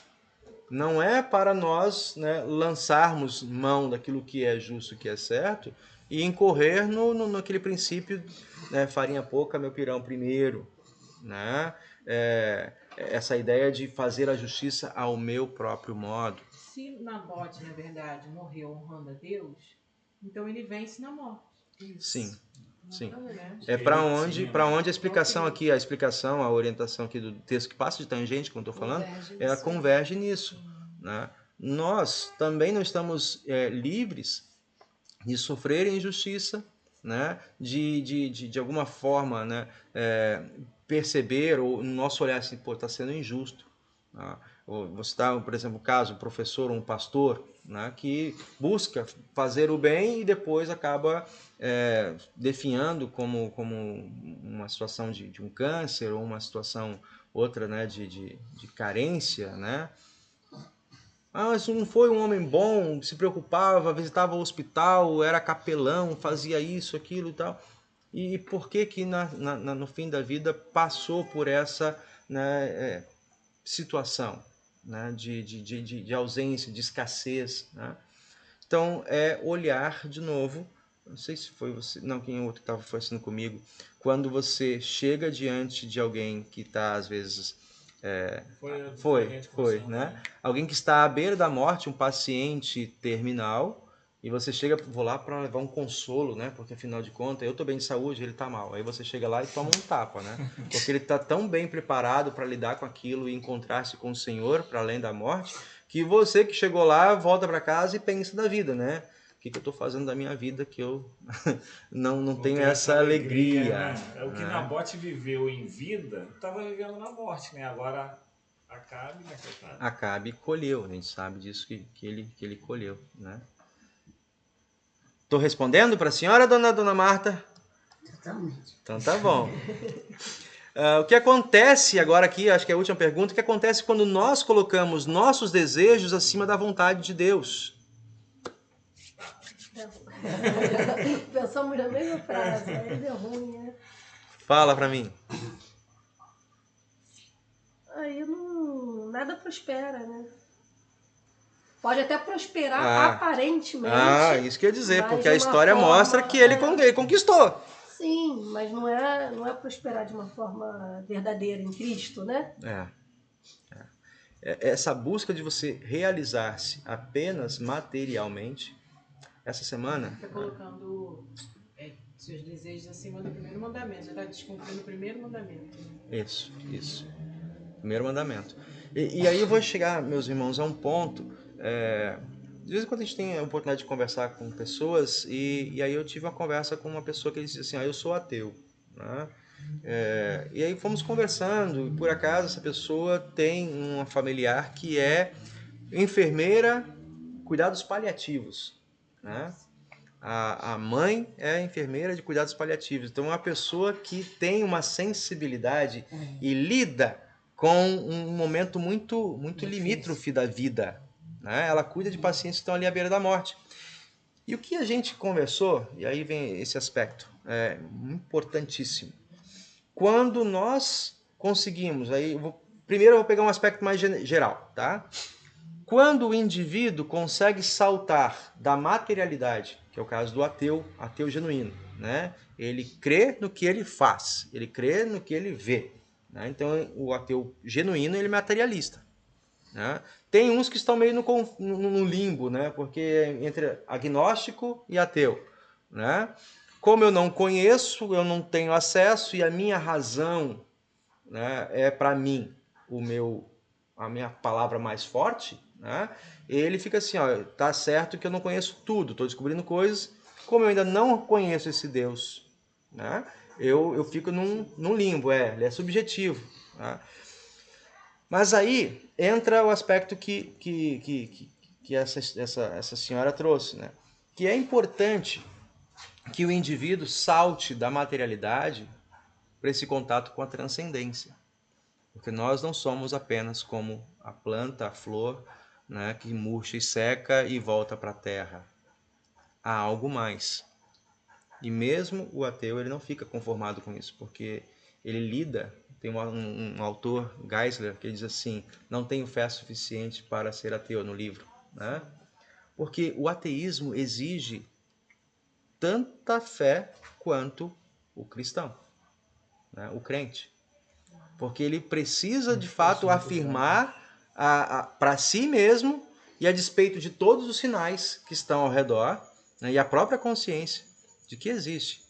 Não é para nós, né, lançarmos mão daquilo que é justo, que é certo, e incorrer naquele princípio, né, farinha pouca, meu pirão primeiro. Né? Essa ideia de fazer a justiça ao meu próprio modo. Se Nabote, na verdade, morreu honrando a Deus, então ele vence na morte. Sim. Sim. É para onde a explicação aqui, a orientação aqui do texto que passa de tangente, como eu estou falando, ela converge nisso. Né? Nós também não estamos livres de sofrer injustiça, né? de alguma forma, né? Perceber, ou no nosso olhar assim, pô, está sendo injusto. Né? Vou citar, por exemplo, o caso, um professor ou um pastor, né, que busca fazer o bem e depois acaba definhando como uma situação de um câncer ou uma situação outra, né, de carência. Né? Mas não foi um homem bom, se preocupava, visitava o hospital, era capelão, fazia isso, aquilo e tal. E por que no fim da vida passou por essa, né, situação, né, de ausência, de escassez. Né? Então, olhar de novo, não sei se foi você, não, quem outro estava fazendo comigo, quando você chega diante de alguém que está, às vezes, foi, né? Alguém que está à beira da morte, um paciente terminal, e você chega, vou lá para levar um consolo, né? Porque afinal de contas, eu estou bem de saúde, ele está mal. Aí você chega lá e toma um tapa, né? Porque ele está tão bem preparado para lidar com aquilo e encontrar-se com o Senhor para além da morte, que você que chegou lá volta para casa e pensa da vida, né? O que eu estou fazendo da minha vida que eu não tenho essa alegria. Né? O que Nabote viveu em vida, estava vivendo na morte, né? Agora Acabe, né, coitado? Acabe colheu, a gente sabe disso que ele colheu, né? Tô respondendo para a senhora, dona Marta? Totalmente. Então tá bom. O que acontece agora aqui, acho que é a última pergunta, o que acontece quando nós colocamos nossos desejos acima da vontade de Deus? Pensamos na mesma frase, aí deu ruim, né? Fala para mim. Aí nada prospera, né? Pode até prosperar aparentemente. Isso quer dizer, porque a história mostra que ele conquistou. Sim, mas não é prosperar de uma forma verdadeira em Cristo, né? Essa busca de você realizar-se apenas materialmente, essa semana... Está colocando seus desejos acima do primeiro mandamento, já está descumprindo o primeiro mandamento. Isso. Primeiro mandamento. E aí eu vou chegar, meus irmãos, a um ponto... de vez em quando a gente tem a oportunidade de conversar com pessoas, e aí eu tive uma conversa com uma pessoa que disse assim, eu sou ateu. Né? E aí fomos conversando, e por acaso essa pessoa tem uma familiar que é enfermeira, cuidados paliativos. Né? A mãe é enfermeira de cuidados paliativos. Então é uma pessoa que tem uma sensibilidade e lida com um momento muito limítrofe da vida. Né? Ela cuida de pacientes que estão ali à beira da morte. E o que a gente conversou, e aí vem esse aspecto, importantíssimo. Quando nós conseguimos, primeiro eu vou pegar um aspecto mais geral, tá? Quando o indivíduo consegue saltar da materialidade, que é o caso do ateu genuíno, né? Ele crê no que ele faz, ele crê no que ele vê. Né? Então o ateu genuíno ele é materialista. Né? Tem uns que estão meio no limbo, né? Porque entre agnóstico e ateu. né? Como eu não conheço, eu não tenho acesso e a minha razão, né, é para mim a minha palavra mais forte, né? Ele fica assim, ó, tá certo que eu não conheço tudo, estou descobrindo coisas, como eu ainda não conheço esse Deus, né? Eu fico num limbo, ele é subjetivo, né? Mas aí entra o aspecto que essa senhora trouxe, né? Que é importante que o indivíduo salte da materialidade para esse contato com a transcendência. Porque nós não somos apenas como a planta, a flor, né, que murcha e seca e volta para a terra. Há algo mais. E mesmo o ateu ele não fica conformado com isso, porque ele lida. Tem um autor, Geisler, que diz assim: não tenho fé suficiente para ser ateu, no livro, né? Porque o ateísmo exige tanta fé quanto o cristão, né? O crente. Porque ele precisa, de fato, afirmar para si mesmo, e a despeito de todos os sinais que estão ao redor, né, e a própria consciência de que existe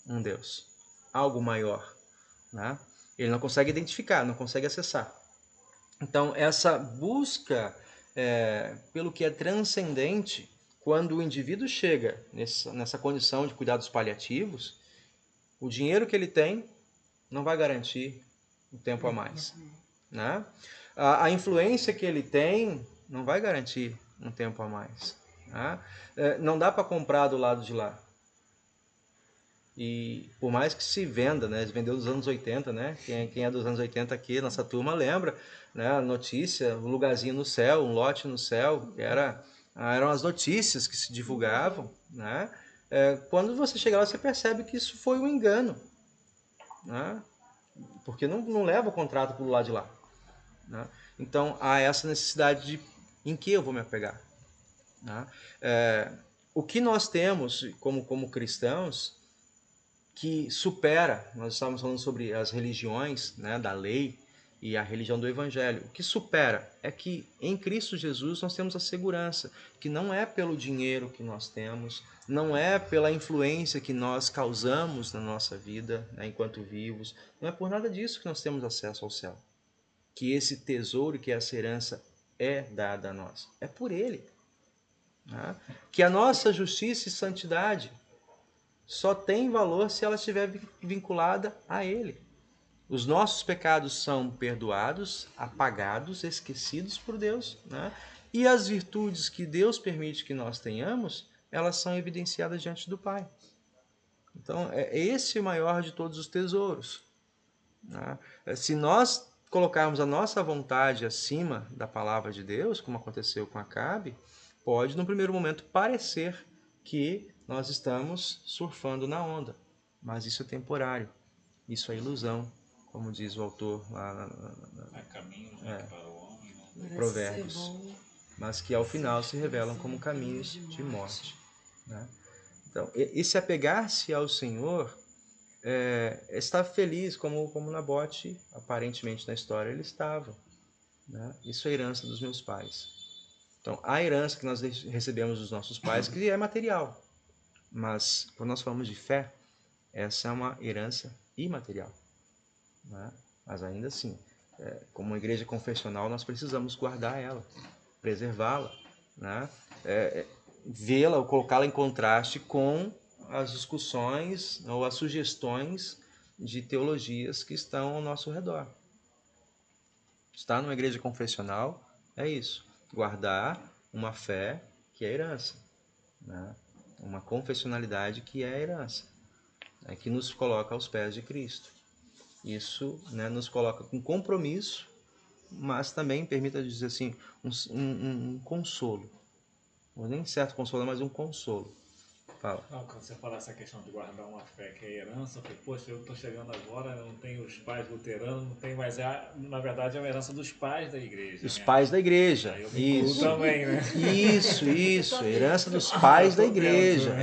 um Deus, algo maior, né? Ele não consegue identificar, não consegue acessar. Então, essa busca pelo que é transcendente, quando o indivíduo chega nessa condição de cuidados paliativos, o dinheiro que ele tem não vai garantir um tempo a mais, né? A influência que ele tem não vai garantir um tempo a mais, né? Não dá para comprar do lado de lá. E por mais que se venda, né? Vendeu nos anos 80, né? Quem é dos anos 80 aqui, nossa turma lembra, né? A notícia, um lugarzinho no céu, um lote no céu, que eram as notícias que se divulgavam, né? Quando você chega lá, você percebe que isso foi um engano, né? Porque não leva o contrato para o lado de lá, né? Então há essa necessidade de em que eu vou me apegar, né? O que nós temos como cristãos que supera, nós estávamos falando sobre as religiões, né, da lei e a religião do evangelho, o que supera é que em Cristo Jesus nós temos a segurança, que não é pelo dinheiro que nós temos, não é pela influência que nós causamos na nossa vida, né, enquanto vivos, não é por nada disso que nós temos acesso ao céu, que esse tesouro, que essa herança é dada a nós, é por Ele, né? Que a nossa justiça e santidade só tem valor se ela estiver vinculada a Ele. Os nossos pecados são perdoados, apagados, esquecidos por Deus, né? E as virtudes que Deus permite que nós tenhamos, elas são evidenciadas diante do Pai. Então, é esse o maior de todos os tesouros, né? Se nós colocarmos a nossa vontade acima da palavra de Deus, como aconteceu com Acabe, pode, no primeiro momento, parecer que nós estamos surfando na onda, mas isso é temporário, isso é ilusão, como diz o autor lá caminhos para o homem, Provérbios, mas que ao final se revelam como caminhos de morte, né? Então, esse apegar-se ao Senhor, estar feliz, como Nabote, aparentemente na história, ele estava, né? Isso é herança dos meus pais. Então, a herança que nós recebemos dos nossos pais, que é material, mas quando nós falamos de fé, essa é uma herança imaterial, né? Mas ainda assim, como uma igreja confessional, nós precisamos guardar ela, preservá-la, né? Vê-la ou colocá-la em contraste com as discussões ou as sugestões de teologias que estão ao nosso redor. Estar numa igreja confessional é isso, guardar uma fé que é herança, né? Uma confessionalidade que é herança, né? Que nos coloca aos pés de Cristo. Isso, né, nos coloca com compromisso, mas também, permita dizer assim, um consolo. Nem certo consolo, mas um consolo. Fala. Não, quando você fala essa questão de guardar uma fé que é herança, eu falei, poxa, eu estou chegando agora, eu não tenho os pais luteranos, não tenho mais. Na verdade, é uma herança dos pais da igreja. Os pais da igreja. Isso. Também, né? Isso. Herança dos pais da igreja.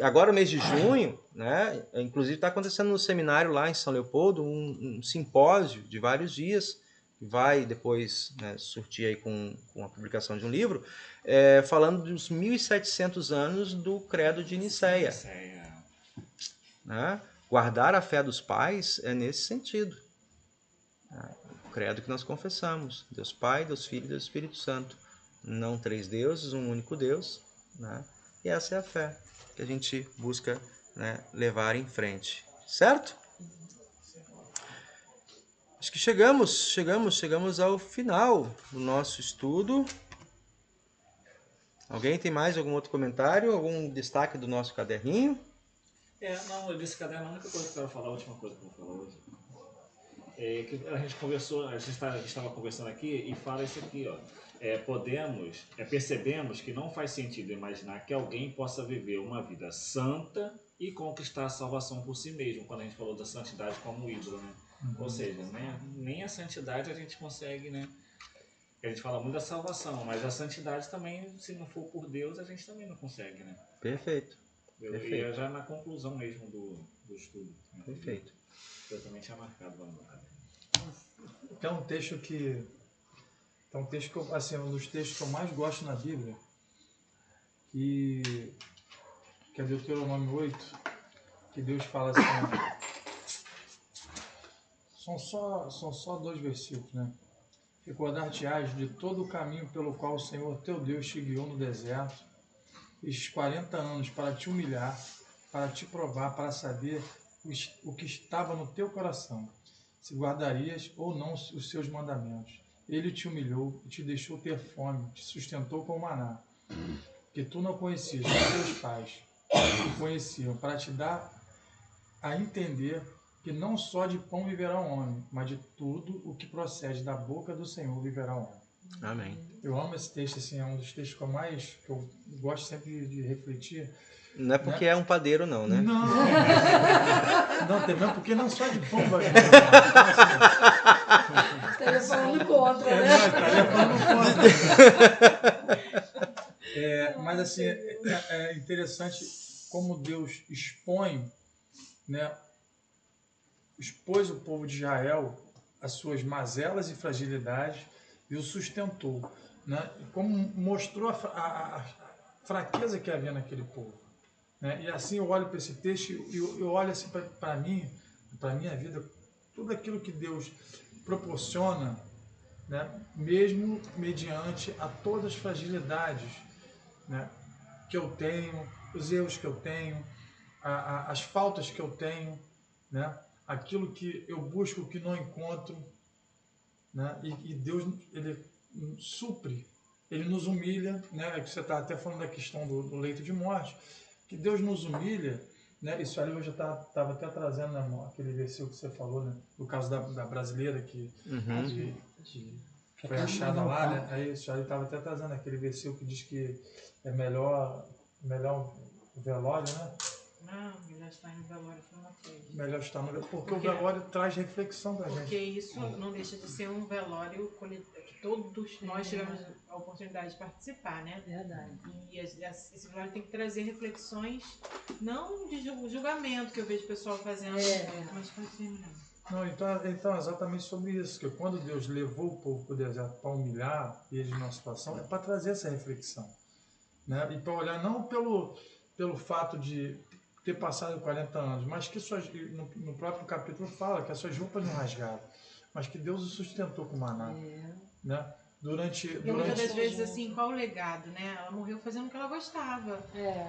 Agora, mês de junho, né? Inclusive está acontecendo no seminário lá em São Leopoldo, um simpósio de vários dias vai depois, né, surtir aí com a publicação de um livro, falando dos 1.700 anos do Credo de Nicéia. Né? Guardar a fé dos pais é nesse sentido. O credo que nós confessamos: Deus Pai, Deus Filho e Deus Espírito Santo. Não 3 deuses, um único Deus. Né? E essa é a fé que a gente busca, né, levar em frente. Certo? Acho que chegamos ao final do nosso estudo. Alguém tem mais algum outro comentário? Algum destaque do nosso caderninho? Não, eu disse caderno, a única coisa que eu quero falar, a última coisa que eu vou falar hoje, é que a gente conversou, a gente estava conversando aqui e fala isso aqui, ó. Percebemos que não faz sentido imaginar que alguém possa viver uma vida santa e conquistar a salvação por si mesmo, quando a gente falou da santidade como ídolo, né? Ou seja, né, nem a santidade a gente consegue, né? A gente fala muito da salvação, mas a santidade também, se não for por Deus, a gente também não consegue, né? Perfeito. Eu ia já na conclusão mesmo do estudo. Né? Perfeito. Eu também tinha marcado lá no caderno. Tem um texto que um dos textos que eu mais gosto na Bíblia, que é Deuteronômio 8, que Deus fala assim, são só 2 versículos, né? Recordar-te-ás de todo o caminho pelo qual o Senhor teu Deus te guiou no deserto, estes 40 anos, para te humilhar, para te provar, para saber o que estava no teu coração, se guardarias ou não os seus mandamentos. Ele te humilhou e te deixou ter fome, te sustentou com maná, que tu não conhecias, que teus pais te conheciam, para te dar a entender que não só de pão viverá o homem, mas de tudo o que procede da boca do Senhor viverá o homem. Amém. Eu amo esse texto, assim, é um dos textos que eu gosto sempre de refletir. Não é porque né? é um padeiro, não, né? Não, não, porque não só de pão vai viver. Estaria falando contra, né? Estaria falando contra. Mas assim, é interessante como Deus expõe, né? Expôs o povo de Israel às suas mazelas e fragilidades e o sustentou, né? Como mostrou a fraqueza que havia naquele povo, né? E assim eu olho para esse texto e eu olho assim para mim, para a minha vida, tudo aquilo que Deus proporciona, né? Mesmo mediante a todas as fragilidades, né? Que eu tenho, os erros que eu tenho, as faltas que eu tenho, né? Aquilo que eu busco que não encontro, né? E Deus, ele supre, ele nos humilha, né? Você está até falando da questão do leito de morte, que Deus nos humilha, né? Isso ali eu já estava até trazendo, né, aquele versículo que você falou, né? No caso da brasileira que foi achada lá, né? Aí isso ali estava até trazendo aquele versículo que diz que é melhor o velório, né? Não, melhor estar no velório foi uma coisa. Melhor estar no velório, porque o velório traz reflexão pra gente. Porque isso não deixa de ser um velório que todos nós tivemos a oportunidade de participar, né? Verdade. E esse velório tem que trazer reflexões, não de julgamento que eu vejo o pessoal fazendo, mas pode terminar. Não, então exatamente sobre isso, que quando Deus levou o povo para o deserto para humilhar eles numa situação, é para trazer essa reflexão, né? E para olhar não pelo fato de ter passado 40 anos, mas que no próprio capítulo fala que as suas roupas não rasgaram, mas que Deus o sustentou com maná, né? Durante muitas das vezes, assim, qual o legado, né? Ela morreu fazendo o que ela gostava,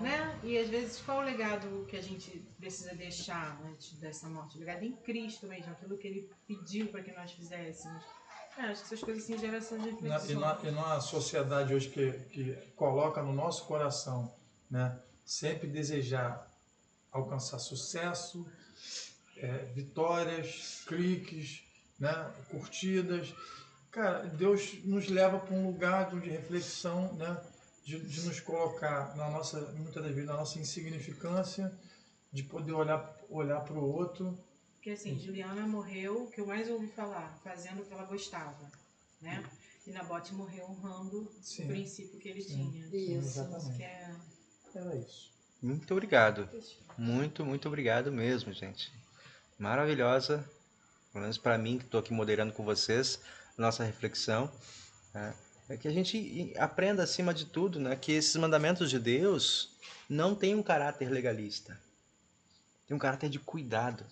né? E às vezes, qual o legado que a gente precisa deixar antes dessa morte? O legado em Cristo mesmo, aquilo que Ele pediu para que nós fizéssemos. Acho que essas coisas assim geram essas reflexões. E na sociedade hoje que coloca no nosso coração, né? Sempre desejar alcançar sucesso, vitórias, cliques, né? Curtidas. Cara, Deus nos leva para um lugar de reflexão, né? De nos colocar muitas das vezes, na nossa insignificância, de poder olhar para o outro. Porque assim, Juliana morreu, o que eu mais ouvi falar, fazendo o que ela gostava, né? E Nabote morreu honrando o princípio que ele tinha. Isso. Exatamente. Era isso. Muito obrigado. Muito obrigado mesmo, gente. Maravilhosa. Pelo menos para mim, que estou aqui moderando com vocês. nossa reflexão, né, é que a gente aprenda, acima de tudo, né, que esses mandamentos de Deus não têm um caráter legalista. Tem um caráter de cuidado.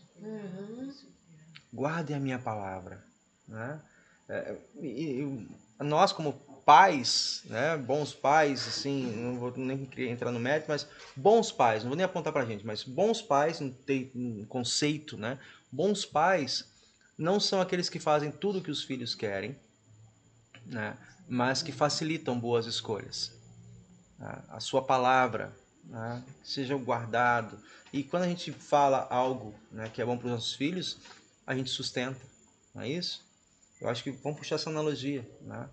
Guardem a minha palavra. Né? Nós, como pais, né, bons pais, assim, não vou nem entrar no mérito, mas bons pais, não vou nem apontar pra gente, mas bons pais, um conceito, né? Bons pais não são aqueles que fazem tudo o que os filhos querem, né, mas que facilitam boas escolhas. A sua palavra, né, seja guardado. E quando a gente fala algo, né, que é bom para os nossos filhos, a gente sustenta, não é isso? Eu acho que vamos puxar essa analogia. Né?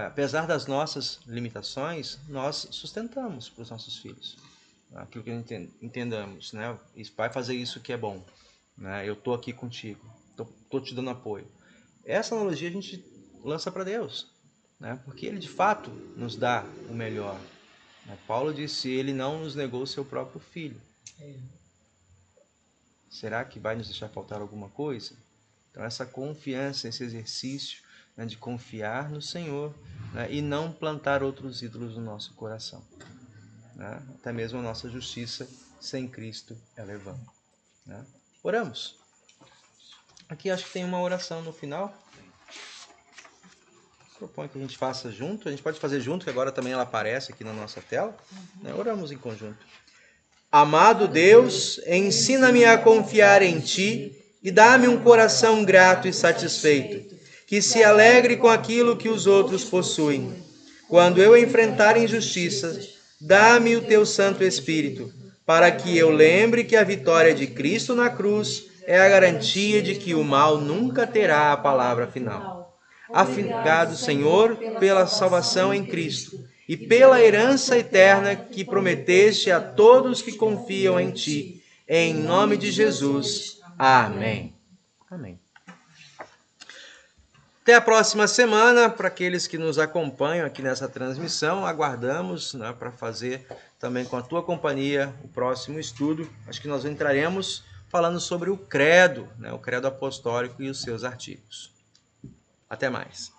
Apesar das nossas limitações, nós sustentamos para os nossos filhos. Aquilo que entendamos. Né? Vai fazer isso que é bom. Né? Eu estou aqui contigo. Estou te dando apoio. Essa analogia a gente lança para Deus. Né? Porque Ele, de fato, nos dá o melhor. Paulo disse, Ele não nos negou o seu próprio Filho. Será que vai nos deixar faltar alguma coisa? Então, essa confiança, esse exercício, né, de confiar no Senhor, né, e não plantar outros ídolos no nosso coração. Né? Até mesmo a nossa justiça sem Cristo ela é vã. Né? Oramos. Aqui acho que tem uma oração no final. Proponho que a gente faça junto. A gente pode fazer junto, que agora também ela aparece aqui na nossa tela. Né? Oramos em conjunto. Amado Deus, ensina-me a confiar em Ti e dá-me um coração grato e satisfeito, que se alegre com aquilo que os outros possuem. Quando eu enfrentar injustiças, dá-me o Teu Santo Espírito, para que eu lembre que a vitória de Cristo na cruz é a garantia de que o mal nunca terá a palavra final. Obrigado, Senhor, pela salvação em Cristo e pela herança eterna que prometeste a todos que confiam em Ti. Em nome de Jesus. Amém. Amém. Até a próxima semana. Para aqueles que nos acompanham aqui nessa transmissão, aguardamos, né, para fazer também com a tua companhia o próximo estudo. Acho que nós entraremos falando sobre o credo, né, o credo apostólico e os seus artigos. Até mais.